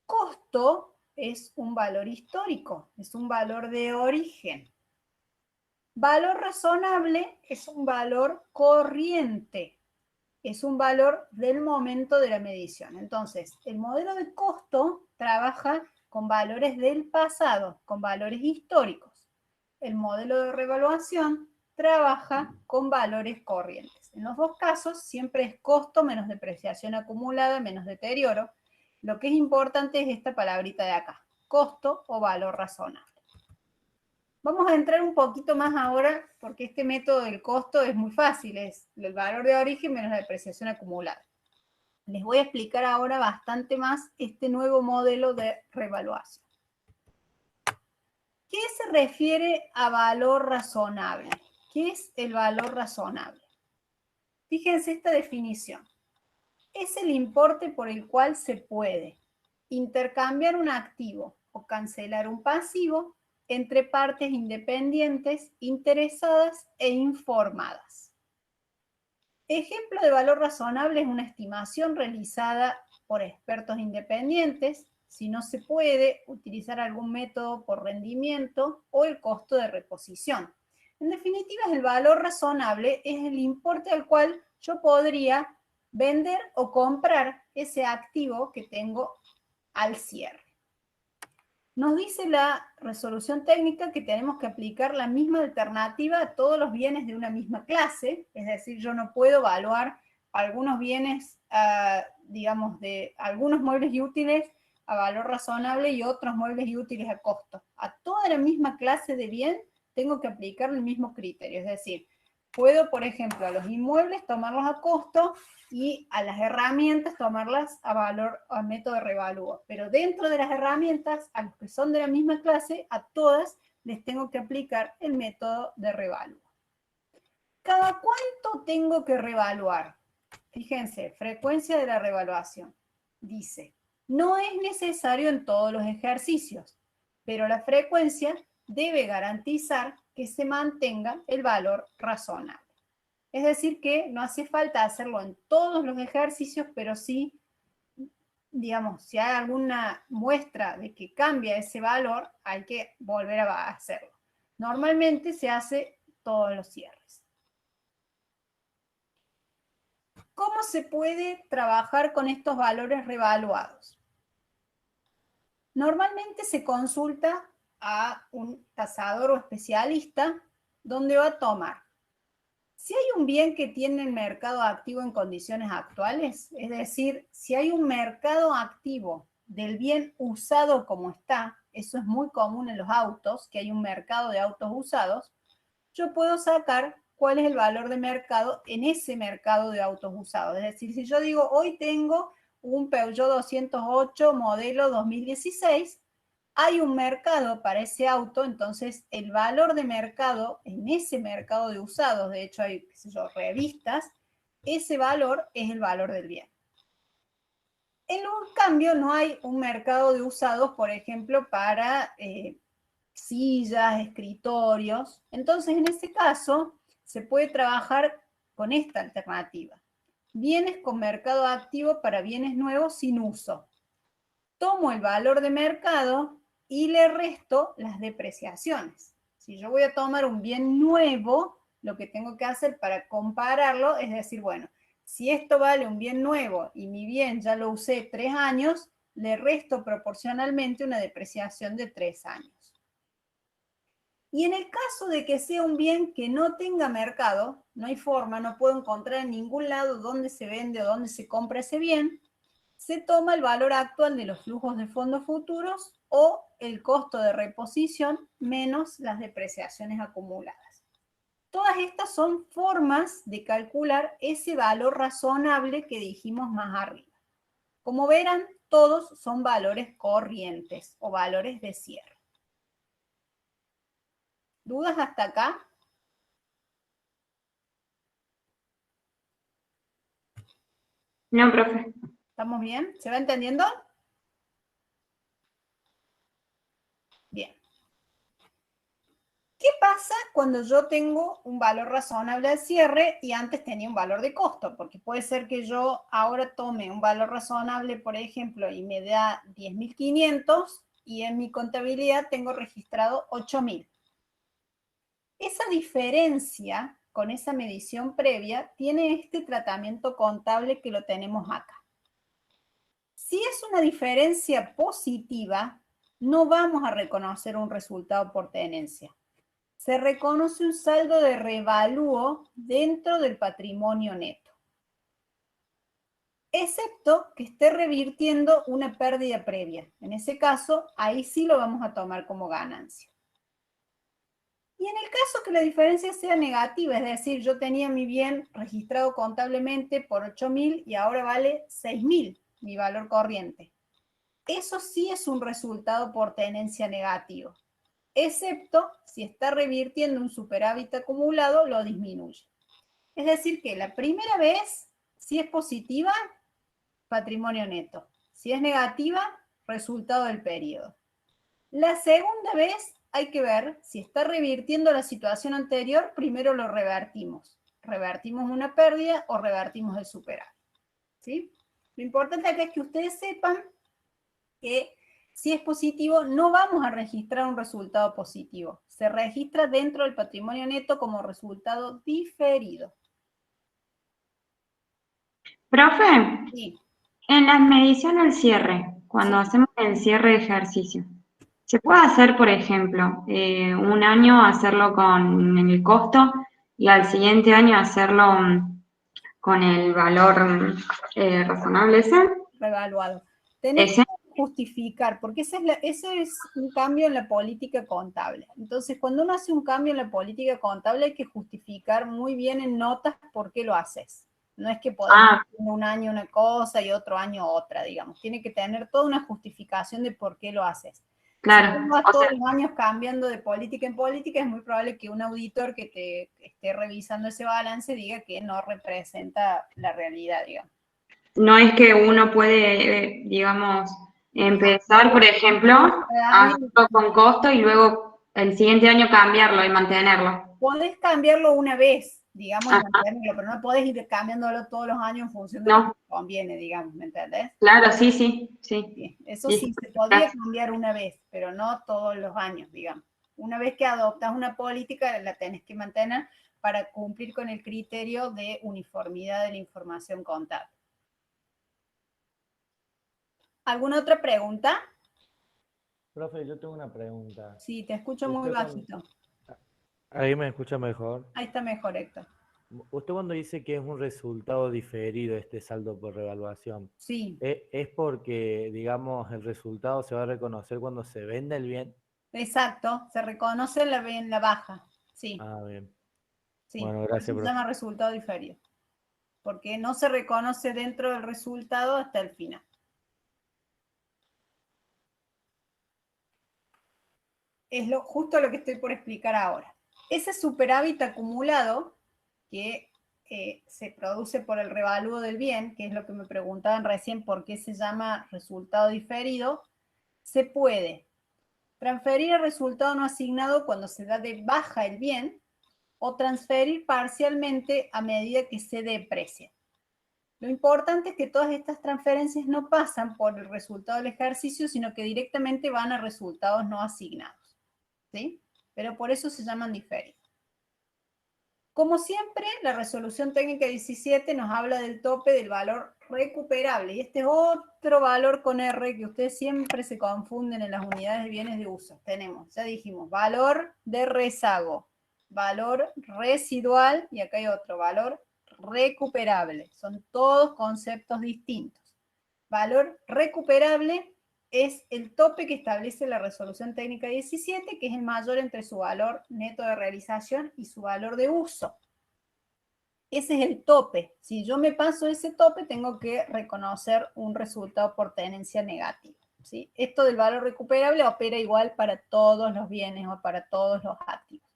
S1: Costo es un valor histórico, es un valor de origen. Valor razonable es un valor corriente, es un valor del momento de la medición. Entonces, el modelo de costo trabaja con valores del pasado, con valores históricos. El modelo de revaluación trabaja con valores corrientes. En los dos casos siempre es costo menos depreciación acumulada menos deterioro. Lo que es importante es esta palabrita de acá, costo o valor razonable. Vamos a entrar un poquito más ahora, porque este método del costo es muy fácil, es el valor de origen menos la depreciación acumulada. Les voy a explicar ahora bastante más este nuevo modelo de revaluación. ¿Qué se refiere a valor razonable? ¿Qué es el valor razonable? Fíjense esta definición. Es el importe por el cual se puede intercambiar un activo o cancelar un pasivo entre partes independientes, interesadas e informadas. Ejemplo de valor razonable es una estimación realizada por expertos independientes, si no se puede utilizar algún método por rendimiento o el costo de reposición. En definitiva, el valor razonable es el importe al cual yo podría vender o comprar ese activo que tengo al cierre. Nos dice la resolución técnica que tenemos que aplicar la misma alternativa a todos los bienes de una misma clase, es decir, yo no puedo evaluar algunos bienes, digamos, de algunos muebles y útiles a valor razonable y otros muebles y útiles a costo. A toda la misma clase de bien tengo que aplicar el mismo criterio, es decir, puedo, por ejemplo, a los inmuebles tomarlos a costo y a las herramientas tomarlas a valor, a método de revalúo. Pero dentro de las herramientas, a los que son de la misma clase, a todas les tengo que aplicar el método de revalúo. ¿Cada cuánto tengo que revaluar? Fíjense, frecuencia de la revaluación. Dice, no es necesario en todos los ejercicios, pero la frecuencia debe garantizar que se mantenga el valor razonable. Es decir, que no hace falta hacerlo en todos los ejercicios, pero sí, digamos, si hay alguna muestra de que cambia ese valor, hay que volver a hacerlo. Normalmente se hace todos los cierres. ¿Cómo se puede trabajar con estos valores revaluados? Normalmente se consulta a un tasador o especialista donde va a tomar. Si hay un bien que tiene el mercado activo en condiciones actuales, es decir, si hay un mercado activo del bien usado como está, eso es muy común en los autos, que hay un mercado de autos usados, yo puedo sacar cuál es el valor de mercado en ese mercado de autos usados. Es decir, si yo digo, hoy tengo un Peugeot 208 modelo 2016, hay un mercado para ese auto, entonces el valor de mercado, en ese mercado de usados, de hecho hay, qué sé yo, revistas, ese valor es el valor del bien. En un cambio, no hay un mercado de usados, por ejemplo, para sillas, escritorios. Entonces, en ese caso, se puede trabajar con esta alternativa. Bienes con mercado activo para bienes nuevos sin uso. Tomo el valor de mercado y le resto las depreciaciones. Si yo voy a tomar un bien nuevo, lo que tengo que hacer para compararlo es decir, bueno, si esto vale un bien nuevo y mi bien ya lo usé 3 años, le resto proporcionalmente una depreciación de 3 años. Y en el caso de que sea un bien que no tenga mercado, no hay forma, no puedo encontrar en ningún lado dónde se vende o dónde se compra ese bien, se toma el valor actual de los flujos de fondos futuros o el costo de reposición menos las depreciaciones acumuladas. Todas estas son formas de calcular ese valor razonable que dijimos más arriba. Como verán, todos son valores corrientes o valores de cierre. ¿Dudas hasta acá?
S2: No, profe.
S1: ¿Estamos bien? ¿Se va entendiendo? Bien. ¿Qué pasa cuando yo tengo un valor razonable de cierre y antes tenía un valor de costo? Porque puede ser que yo ahora tome un valor razonable, por ejemplo, y me da 10.500 y en mi contabilidad tengo registrado 8.000. Esa diferencia con esa medición previa tiene este tratamiento contable que lo tenemos acá. Si es una diferencia positiva, no vamos a reconocer un resultado por tenencia. Se reconoce un saldo de revalúo dentro del patrimonio neto, excepto que esté revirtiendo una pérdida previa. En ese caso, ahí sí lo vamos a tomar como ganancia. Y en el caso que la diferencia sea negativa, es decir, yo tenía mi bien registrado contablemente por 8.000 y ahora vale 6.000 mi valor corriente. Eso sí es un resultado por tenencia negativo, excepto si está revirtiendo un superávit acumulado, lo disminuye. Es decir que la primera vez, si es positiva, patrimonio neto. Si es negativa, resultado del periodo. La segunda vez hay que ver si está revirtiendo la situación anterior, primero lo revertimos. Revertimos una pérdida o revertimos el superávit. ¿Sí? Lo importante acá es que ustedes sepan que si es positivo, no vamos a registrar un resultado positivo. Se registra dentro del patrimonio neto como resultado diferido.
S2: Profe,
S1: Sí.
S2: en las mediciones del cierre, cuando
S1: Sí.
S2: hacemos el cierre de ejercicio, ¿se puede hacer, por ejemplo, un año hacerlo con el costo y al siguiente año hacerlo con el valor razonable ese?
S1: Revaluado. Tenés
S2: Ese.
S1: que justificar, porque ese es un cambio en la política contable. Entonces, cuando uno hace un cambio en la política contable, hay que justificar muy bien en notas por qué lo haces. No es que podés hacer un año una cosa y otro año otra, digamos. Tiene que tener toda una justificación de por qué lo haces.
S2: Claro.
S1: Si tú vas todos los años cambiando de política en política, es muy probable que un auditor que te esté revisando ese balance diga que no representa la realidad, digamos.
S2: No es que uno puede, digamos, empezar, por ejemplo, a hacerlo con costo y luego el siguiente año cambiarlo y mantenerlo.
S1: Podés cambiarlo una vez, digamos, y mantenerlo, pero no podés ir cambiándolo todos los años en función de lo que te conviene, digamos, ¿me entendés?
S2: Claro, sí.
S1: Bien. Eso sí, se podría cambiar una vez, pero no todos los años, digamos. Una vez que adoptas una política, la tenés que mantener para cumplir con el criterio de uniformidad de la información contable. ¿Alguna otra pregunta?
S4: Profe, yo tengo una pregunta.
S1: Sí, te escucho muy bajito.
S4: ¿Ahí me escucha mejor?
S1: Ahí está mejor, Héctor.
S4: Usted cuando dice que es un resultado diferido este saldo por revaluación,
S1: sí.
S4: ¿Es porque, digamos, el resultado se va a reconocer cuando se venda el bien?
S1: Exacto, se reconoce en la baja, sí.
S4: Ah, bien.
S1: Sí,
S4: Bueno, gracias,
S1: se llama resultado diferido, porque no se reconoce dentro del resultado hasta el final. es justo lo que estoy por explicar ahora. Ese superávit acumulado que se produce por el revalúo del bien, que es lo que me preguntaban recién por qué se llama resultado diferido, se puede transferir el resultado no asignado cuando se da de baja el bien o transferir parcialmente a medida que se deprecia. Lo importante es que todas estas transferencias no pasan por el resultado del ejercicio, sino que directamente van a resultados no asignados, ¿sí? Pero por eso se llaman diferidos. Como siempre, la resolución técnica 17 nos habla del tope del valor recuperable. Y este es otro valor con R que ustedes siempre se confunden en las unidades de bienes de uso. Tenemos, ya dijimos, valor de rezago, valor residual y acá hay otro, valor recuperable. Son todos conceptos distintos. Valor recuperable es el tope que establece la resolución técnica 17, que es el mayor entre su valor neto de realización y su valor de uso. Ese es el tope. Si yo me paso ese tope, tengo que reconocer un resultado por tenencia negativa, ¿sí? Esto del valor recuperable opera igual para todos los bienes o para todos los activos.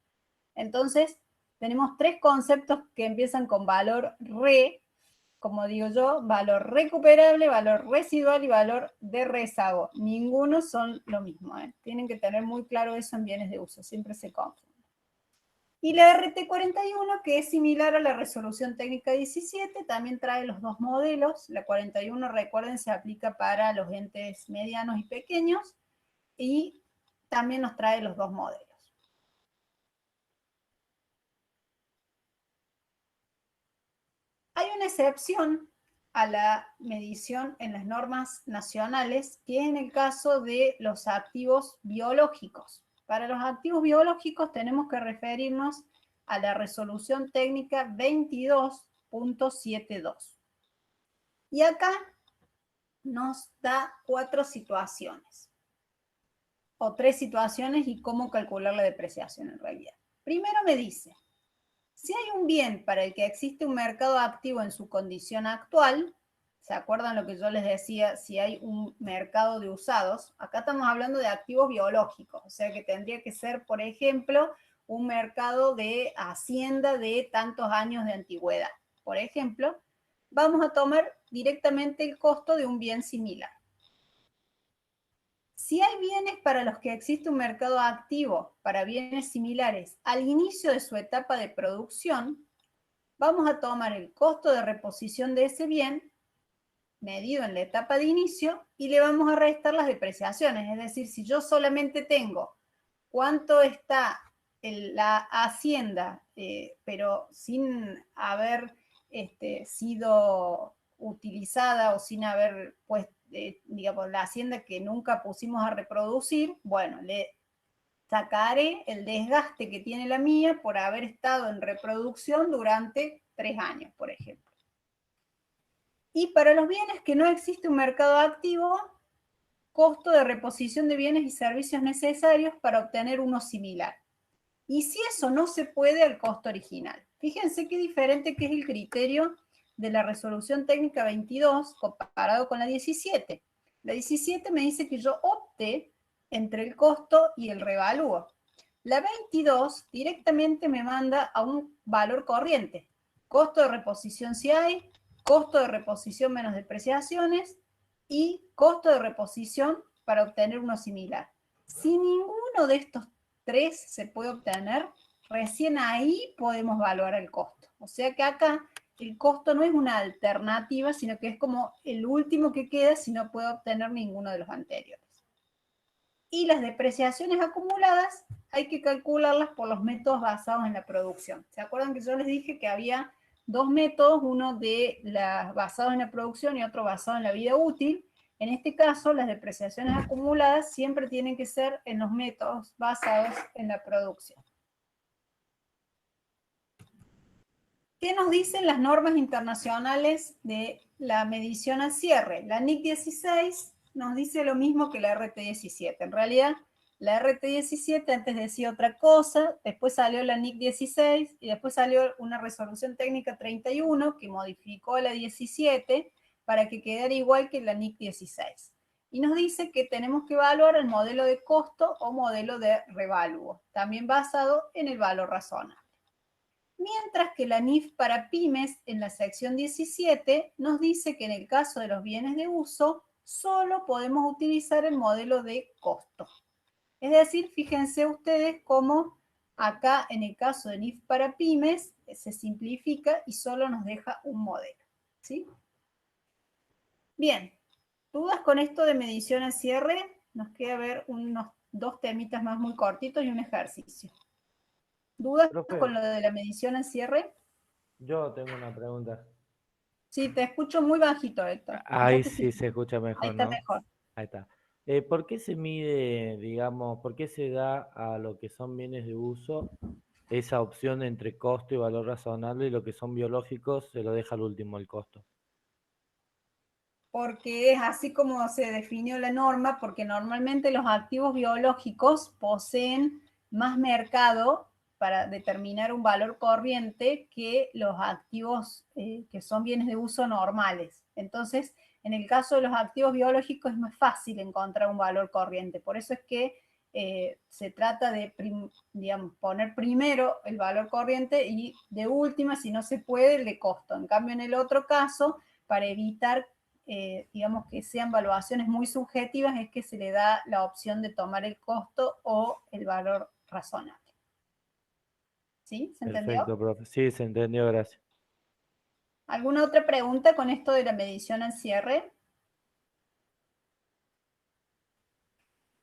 S1: Entonces, tenemos tres conceptos que empiezan con valor re, como digo yo, valor recuperable, valor residual y valor de rezago. Ninguno son lo mismo, ¿eh? Tienen que tener muy claro eso en bienes de uso, siempre se confunden. Y la RT41, que es similar a la resolución técnica 17, también trae los dos modelos. La 41, recuerden, se aplica para los entes medianos y pequeños y también nos trae los dos modelos. Hay una excepción a la medición en las normas nacionales, que es en el caso de los activos biológicos. Para los activos biológicos tenemos que referirnos a la resolución técnica 22.72. Y acá nos da 4 situaciones, o 3 situaciones y cómo calcular la depreciación en realidad. Primero me dice, si hay un bien para el que existe un mercado activo en su condición actual, ¿se acuerdan lo que yo les decía? Si hay un mercado de usados, acá estamos hablando de activos biológicos, o sea que tendría que ser, por ejemplo, un mercado de hacienda de tantos años de antigüedad. Por ejemplo, vamos a tomar directamente el costo de un bien similar. Si hay bienes para los que existe un mercado activo para bienes similares al inicio de su etapa de producción, vamos a tomar el costo de reposición de ese bien medido en la etapa de inicio y le vamos a restar las depreciaciones. Es decir, si yo solamente tengo cuánto está la hacienda, pero sin haber sido utilizada o sin haber puesto, digamos, la hacienda que nunca pusimos a reproducir, bueno, le sacaré el desgaste que tiene la mía por haber estado en reproducción durante 3 años, por ejemplo. Y para los bienes que no existe un mercado activo, costo de reposición de bienes y servicios necesarios para obtener uno similar. Y si eso no se puede, al costo original. Fíjense qué diferente que es el criterio de la resolución técnica 22 comparado con la 17. La 17 me dice que yo opte entre el costo y el revalúo. La 22 directamente me manda a un valor corriente. Costo de reposición si hay, costo de reposición menos depreciaciones y costo de reposición para obtener uno similar. Si ninguno de estos 3 se puede obtener, recién ahí podemos evaluar el costo. O sea que acá el costo no es una alternativa, sino que es como el último que queda si no puedo obtener ninguno de los anteriores. Y las depreciaciones acumuladas hay que calcularlas por los métodos basados en la producción. ¿Se acuerdan que yo les dije que había 2 métodos, uno basado en la producción y otro basado en la vida útil? En este caso, las depreciaciones acumuladas siempre tienen que ser en los métodos basados en la producción. ¿Qué nos dicen las normas internacionales de la medición al cierre? La NIC 16 nos dice lo mismo que la RT 17. En realidad, la RT 17 antes decía otra cosa, después salió la NIC 16 y después salió una resolución técnica 31 que modificó la 17 para que quedara igual que la NIC 16. Y nos dice que tenemos que evaluar el modelo de costo o modelo de revalúo, también basado en el valor razonable. Mientras que la NIF para pymes en la sección 17 nos dice que en el caso de los bienes de uso solo podemos utilizar el modelo de costo. Es decir, fíjense ustedes cómo acá en el caso de NIF para pymes se simplifica y solo nos deja un modelo, ¿sí? Bien, ¿dudas con esto de medición al cierre? Nos queda ver unos 2 temitas más muy cortitos y un ejercicio. ¿Dudas
S4: Profe,
S1: con lo de la medición al cierre?
S4: yo tengo una pregunta.
S1: Sí, te escucho muy bajito, Héctor.
S4: Ahí
S1: ¿Vos te
S4: sí
S1: escuchás?
S4: se escucha
S1: Ahí
S4: mejor,
S1: está
S4: ¿no?
S1: mejor.
S4: Ahí está. ¿Por qué se mide, digamos, por qué se da a lo que son bienes de uso esa opción entre costo y valor razonable y lo que son biológicos se lo deja al último el costo?
S1: Porque es así como se definió la norma, porque normalmente los activos biológicos poseen más mercado para determinar un valor corriente que los activos que son bienes de uso normales. Entonces, en el caso de los activos biológicos es más fácil encontrar un valor corriente. Por eso es que se trata de, digamos, poner primero el valor corriente y de última, si no se puede, el de costo. En cambio, en el otro caso, para evitar digamos que sean valuaciones muy subjetivas, es que se le da la opción de tomar el costo o el valor razonable. ¿Sí? ¿Se entendió?
S4: Perfecto, profe. Sí, se entendió, gracias.
S1: ¿Alguna otra pregunta con esto de la medición al cierre?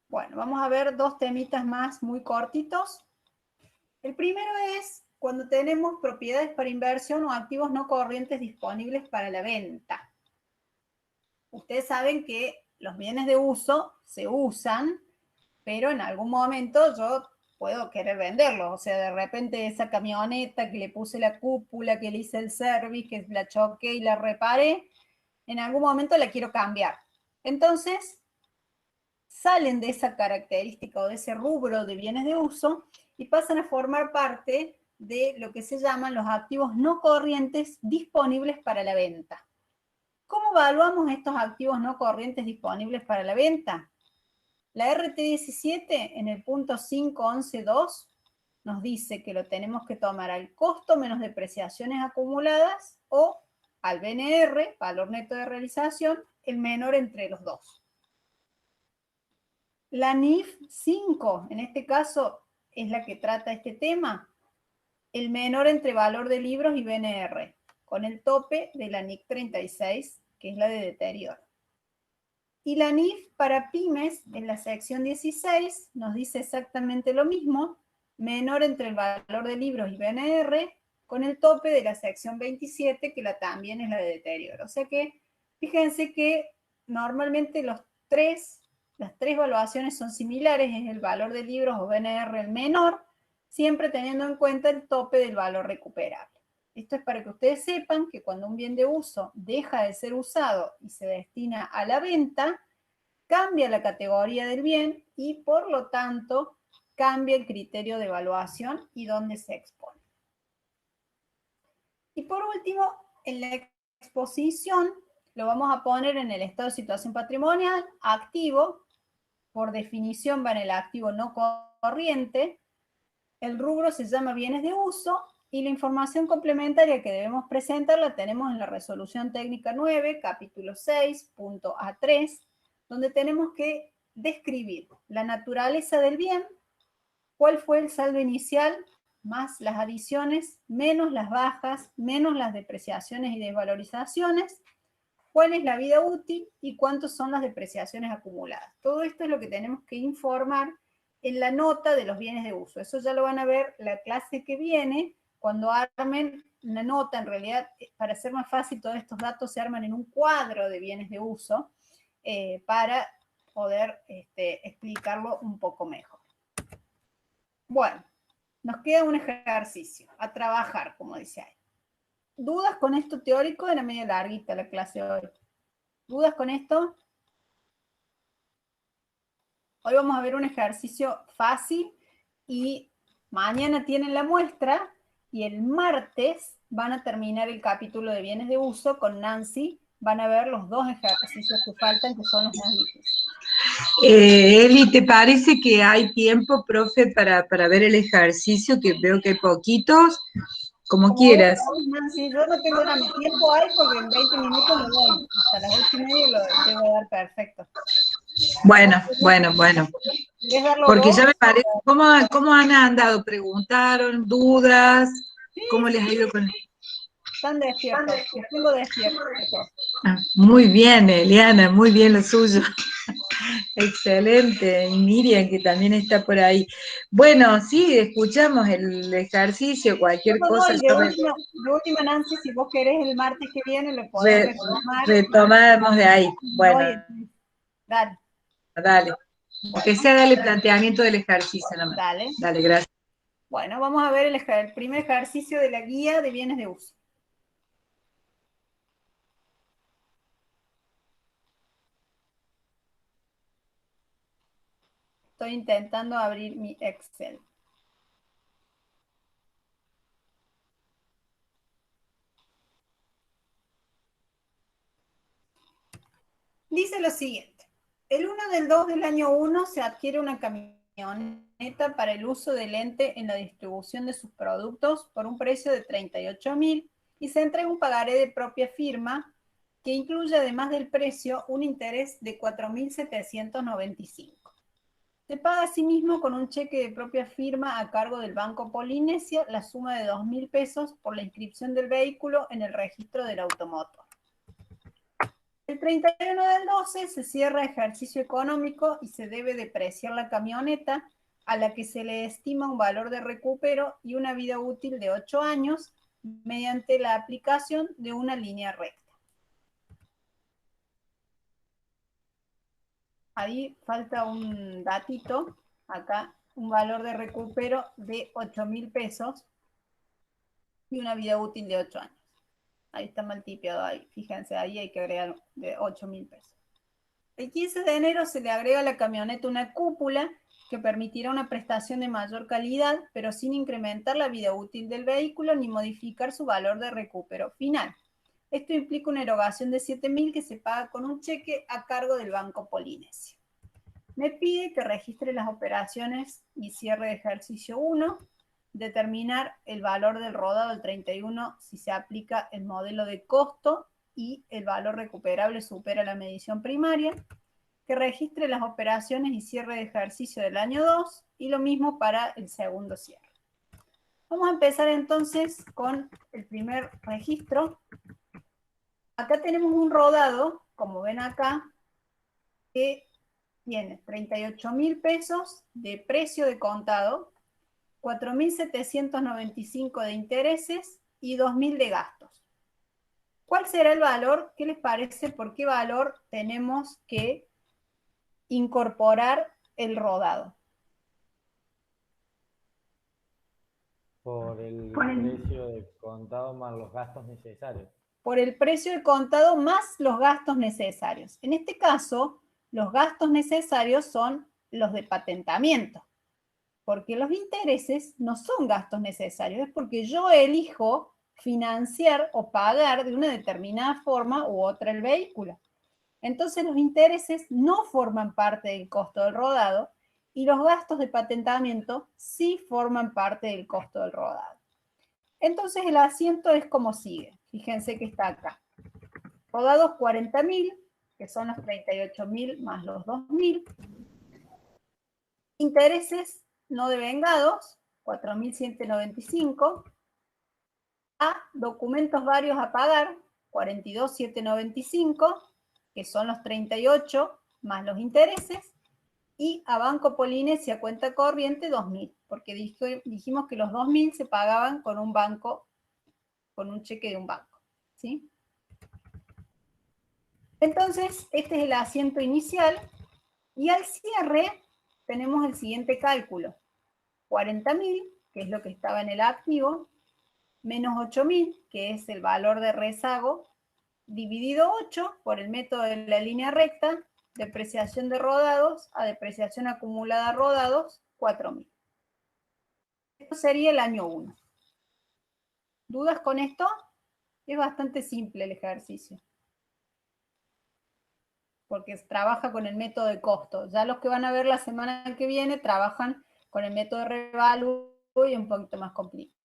S1: Bueno, vamos a ver 2 temitas más muy cortitos. El primero es cuando tenemos propiedades para inversión o activos no corrientes disponibles para la venta. Ustedes saben que los bienes de uso se usan, pero en algún momento yo puedo querer venderlos. O sea, de repente esa camioneta que le puse la cúpula, que le hice el service, que la choqué y la reparé, en algún momento la quiero cambiar. Entonces, salen de esa característica o de ese rubro de bienes de uso y pasan a formar parte de lo que se llaman los activos no corrientes disponibles para la venta. ¿Cómo evaluamos estos activos no corrientes disponibles para la venta? La RT17 en el punto 5.11.2 nos dice que lo tenemos que tomar al costo menos depreciaciones acumuladas o al BNR, valor neto de realización, el menor entre los dos. La NIF 5, en este caso, es la que trata este tema, el menor entre valor de libros y BNR, con el tope de la NIC 36, que es la de deterioro. Y la NIF para pymes, en la sección 16, nos dice exactamente lo mismo, menor entre el valor de libros y BNR, con el tope de la sección 27, que también es la de deterioro. O sea que, fíjense que normalmente las tres evaluaciones son similares, es el valor de libros o BNR el menor, siempre teniendo en cuenta el tope del valor recuperable. Esto es para que ustedes sepan que cuando un bien de uso deja de ser usado y se destina a la venta, cambia la categoría del bien y por lo tanto cambia el criterio de evaluación y dónde se expone. Y por último, en la exposición lo vamos a poner en el estado de situación patrimonial, activo, por definición va en el activo no corriente, el rubro se llama bienes de uso y la información complementaria que debemos presentar la tenemos en la resolución técnica 9, capítulo 6, punto A3, donde tenemos que describir la naturaleza del bien, cuál fue el saldo inicial, más las adiciones, menos las bajas, menos las depreciaciones y desvalorizaciones, cuál es la vida útil y cuántas son las depreciaciones acumuladas. Todo esto es lo que tenemos que informar en la nota de los bienes de uso. Eso ya lo van a ver la clase que viene, cuando armen una nota. En realidad, para hacer más fácil, todos estos datos se arman en un cuadro de bienes de uso para poder explicarlo un poco mejor. Bueno, nos queda un ejercicio a trabajar, como dice ahí. ¿Dudas con esto teórico? Era medio larguita la clase hoy. ¿Dudas con esto? Hoy vamos a ver un ejercicio fácil y mañana tienen la muestra y el martes van a terminar el capítulo de bienes de uso con Nancy. Van a ver los 2 ejercicios que faltan, que son los más difíciles.
S5: Eli, ¿te parece que hay tiempo, profe, para ver el ejercicio? Que veo que hay poquitos, como
S1: Como vos
S5: quieras.
S1: sabés, Nancy, yo no tengo nada, mi tiempo hay porque en 20 minutos lo doy. Hasta las 8:30 lo debo dar perfecto.
S5: Bueno, bueno, bueno.
S1: ¿Querés darlo
S5: Porque
S1: vos?
S5: ya me parece, ¿cómo han andado? ¿Preguntaron? ¿Dudas?
S1: Sí,
S5: ¿Cómo les ha
S1: sí,
S5: ido con...?
S1: están despiertos. Los tengo despiertos.
S5: Ah, muy bien, Eliana, muy bien lo suyo. Excelente. Y Miriam, que también está por ahí. Bueno, sí, escuchamos el ejercicio,
S1: Yo
S5: cualquier
S1: lo
S5: cosa.
S1: doy de última, Nancy, si vos querés el martes que viene, lo podés
S5: Re-
S1: retomar.
S5: retomamos de ahí. Bueno,
S1: Doy, entonces, dale,
S5: dale. Que
S1: bueno,
S5: sea dale planteamiento del ejercicio nomás.
S1: dale.
S5: Dale, gracias.
S1: Bueno, vamos a ver el primer ejercicio de la guía de bienes de uso. Estoy intentando abrir mi Excel. Dice lo siguiente. El 1 del 2 del año 1 se adquiere una camioneta para el uso del ente en la distribución de sus productos por un precio de 38.000 y se entrega un pagaré de propia firma que incluye además del precio un interés de 4.795. Se paga asimismo con un cheque de propia firma a cargo del Banco Polinesia la suma de 2.000 pesos por la inscripción del vehículo en el registro del automotor. El 31 del 12 se cierra ejercicio económico y se debe depreciar la camioneta a la que se le estima un valor de recupero y una vida útil de 8 años mediante la aplicación de una línea recta. Ahí falta un datito, acá un valor de recupero de 8.000 pesos y una vida útil de 8 años. Ahí está mal tipeado, ahí, fíjense, ahí hay que agregar de 8.000 pesos. El 15 de enero se le agrega a la camioneta una cúpula que permitirá una prestación de mayor calidad, pero sin incrementar la vida útil del vehículo ni modificar su valor de recupero final. Esto implica una erogación de 7.000 que se paga con un cheque a cargo del Banco Polinesia. Me pide que registre las operaciones y cierre de ejercicio 1, determinar el valor del rodado del 31 si se aplica el modelo de costo y el valor recuperable supera la medición primaria, que registre las operaciones y cierre de ejercicio del año 2 y lo mismo para el segundo cierre. Vamos a empezar entonces con el primer registro. Acá tenemos un rodado, como ven acá, que tiene 38.000 pesos de precio de contado, 4.795 de intereses y 2.000 de gastos. ¿Cuál será el valor? ¿Qué les parece? ¿Por qué valor tenemos que incorporar el rodado?
S4: Por el precio de contado más los gastos necesarios.
S1: Por el precio de contado más los gastos necesarios. En este caso, los gastos necesarios son los de patentamiento, porque los intereses no son gastos necesarios, es porque yo elijo financiar o pagar de una determinada forma u otra el vehículo. Entonces los intereses no forman parte del costo del rodado y los gastos de patentamiento sí forman parte del costo del rodado. Entonces el asiento es como sigue. Fíjense que está acá. Rodados 40.000, que son los 38.000 más los 2.000. Intereses no devengados, 4.195. A documentos varios a pagar, 42.795, que son los 38 más los intereses. Y a Banco Polinesia cuenta corriente 2.000, porque dijimos que los 2.000 se pagaban con un banco, con un cheque de un banco, ¿sí? Entonces, este es el asiento inicial y al cierre tenemos el siguiente cálculo. 40.000, que es lo que estaba en el activo, menos 8.000, que es el valor de rezago, dividido 8 por el método de la línea recta, depreciación de rodados a depreciación acumulada rodados, 4.000. Esto sería el año 1. ¿Dudas con esto? Es bastante simple el ejercicio. porque trabaja con el método de costo. Ya los que van a ver la semana que viene trabajan con el método de revalúo y un poquito más complicado.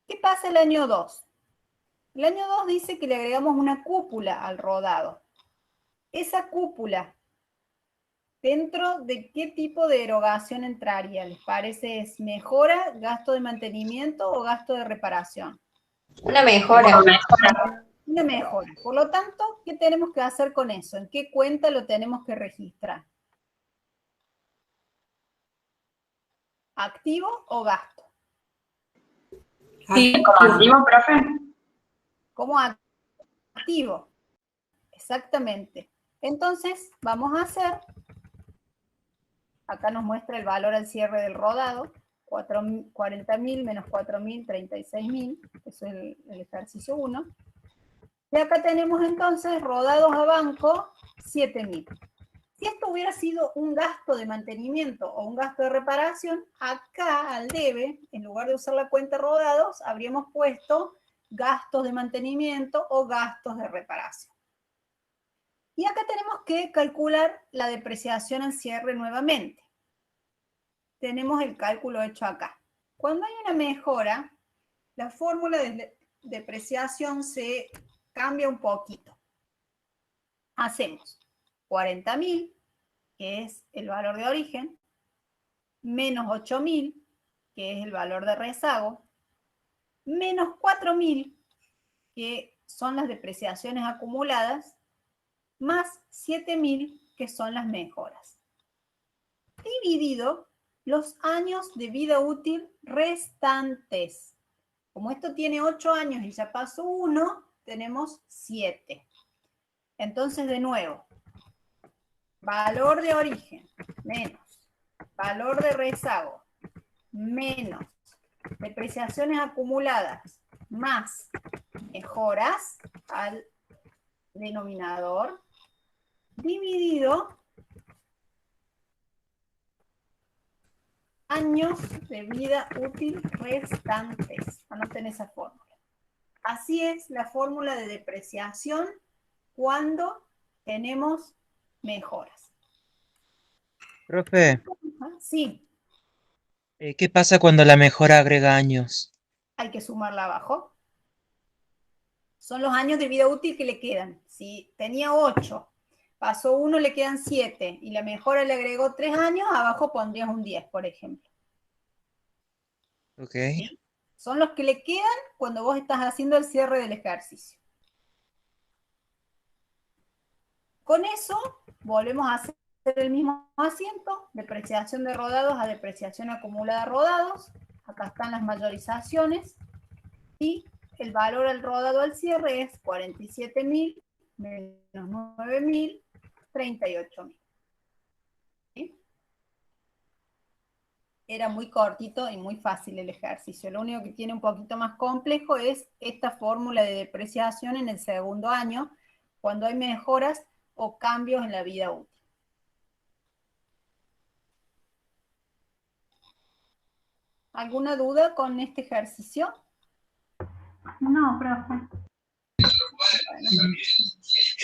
S1: ¿Qué pasa el año 2? El año 2 dice que le agregamos una cúpula al rodado. Esa cúpula, ¿dentro de qué tipo de erogación entraría? ¿Les parece es mejora, gasto de mantenimiento o gasto de reparación?
S2: Una mejora.
S1: Una mejora. Por lo tanto, ¿qué tenemos que hacer con eso? ¿En qué cuenta lo tenemos que registrar? ¿Activo o gasto?
S3: Sí,
S2: ¿Como activo, profe?
S1: Como activo. Exactamente. Entonces, vamos a hacer, acá nos muestra el valor al cierre del rodado, 40.000 menos 4.000, 36.000, eso es el ejercicio 1. Y acá tenemos entonces rodados a banco, 7.000. Si esto hubiera sido un gasto de mantenimiento o un gasto de reparación, acá al debe, en lugar de usar la cuenta rodados, habríamos puesto gastos de mantenimiento o gastos de reparación. Y acá tenemos que calcular la depreciación al cierre nuevamente. Tenemos el cálculo hecho acá. Cuando hay una mejora, la fórmula de depreciación se cambia un poquito. Hacemos 40.000, que es el valor de origen, menos 8.000, que es el valor de rezago, menos 4.000, que son las depreciaciones acumuladas, más 7.000, que son las mejoras. Dividido los años de vida útil restantes. Como esto tiene 8 años y ya pasó 1, tenemos 7. Entonces, de nuevo, valor de origen menos valor de rezago menos depreciaciones acumuladas más mejoras al denominador dividido años de vida útil restantes. Anoten esa fórmula. Así es la fórmula de depreciación cuando tenemos mejoras.
S6: Profe,
S1: Sí,
S6: ¿qué pasa cuando la mejora agrega años?
S1: hay que sumarla abajo. Son los años de vida útil que le quedan. Si tenía 8, pasó 1, le quedan 7, y la mejora le agregó 3 años, abajo pondrías un 10, por ejemplo.
S6: Ok.
S1: ¿Sí? Son los que le quedan cuando vos estás haciendo el cierre del ejercicio. Con eso, volvemos a hacer el mismo asiento, depreciación de rodados a depreciación acumulada de rodados. Acá están las mayorizaciones. Y el valor al rodado al cierre es 47.000 menos 9.000, 38.000. ¿Sí? Era muy cortito y muy fácil el ejercicio. Lo único que tiene un poquito más complejo es esta fórmula de depreciación en el segundo año, cuando hay mejoras o cambios en la vida útil. ¿Alguna duda con este ejercicio?
S7: No, profe.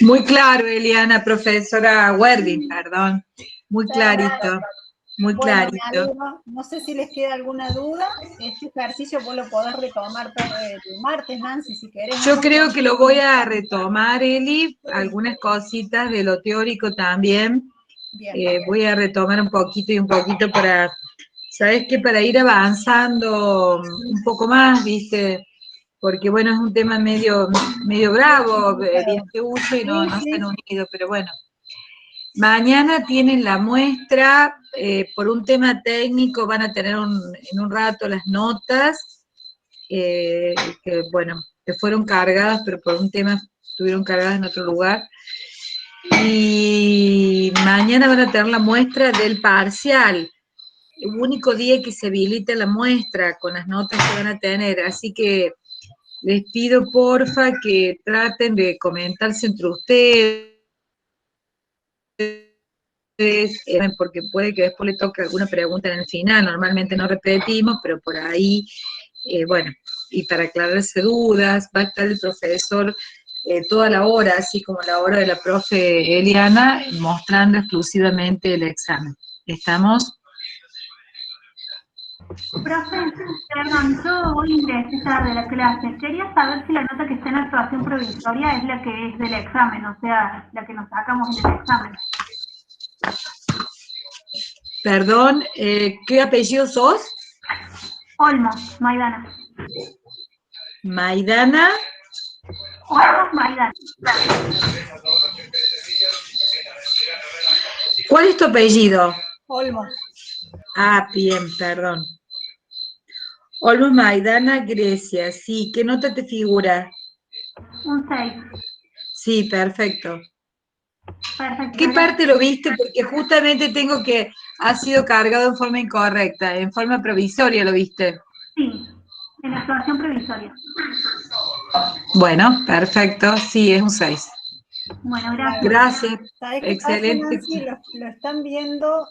S5: Muy claro, Eliana, profesora Werding, perdón. Muy clarito, muy
S1: Bueno, me
S5: clarito.
S1: alegro. No sé si les queda alguna duda. Este ejercicio vos lo podés retomar el martes, Nancy, si querés.
S5: Yo creo que lo voy a retomar, Eli, algunas cositas de lo teórico también.
S1: Bien.
S5: Voy a retomar un poquito y un poquito para, ¿sabes qué? Para ir avanzando un poco más, ¿viste? Porque, bueno, es un tema medio bravo, bien que uso y no
S1: Sí,
S5: están unidos, pero bueno. Mañana tienen la muestra, por un tema técnico van a tener en un rato las notas, que bueno, que fueron cargadas, pero por un tema estuvieron cargadas en otro lugar. Y mañana van a tener la muestra del parcial, el único día que se habilita la muestra con las notas que van a tener, así que les pido porfa que traten de comentarse entre ustedes, porque puede que después le toque alguna pregunta en el final, normalmente no repetimos, pero por ahí, bueno, y para aclararse dudas, va a estar el profesor toda la hora, así como la hora de la profe Eliana, mostrando exclusivamente el examen. ¿Estamos?
S7: Profe, perdón, yo hoy ingresé tarde a la clase. Quería saber si la nota que está en actuación provisoria es la que es del examen, o sea, la que nos sacamos en el examen.
S5: Perdón, ¿qué apellido sos?
S7: Olmos, Maidana.
S5: Maidana.
S7: Olmos, Maidana.
S5: ¿Cuál es tu apellido?
S1: Olmo.
S5: Ah, bien, perdón. Olmos Maidana, Grecia, sí. ¿Qué nota te figura?
S7: Un 6.
S5: Sí, perfecto.
S7: Perfecto.
S5: ¿Qué parte lo viste? Porque justamente tengo que ha sido cargado en forma incorrecta, en forma provisoria lo viste.
S7: Sí, en actuación provisoria.
S5: Bueno, perfecto, sí, es un 6.
S7: Bueno, gracias.
S5: Gracias,
S1: ¿Sabés qué pasa,
S5: excelente.
S1: Nancy? Lo están viendo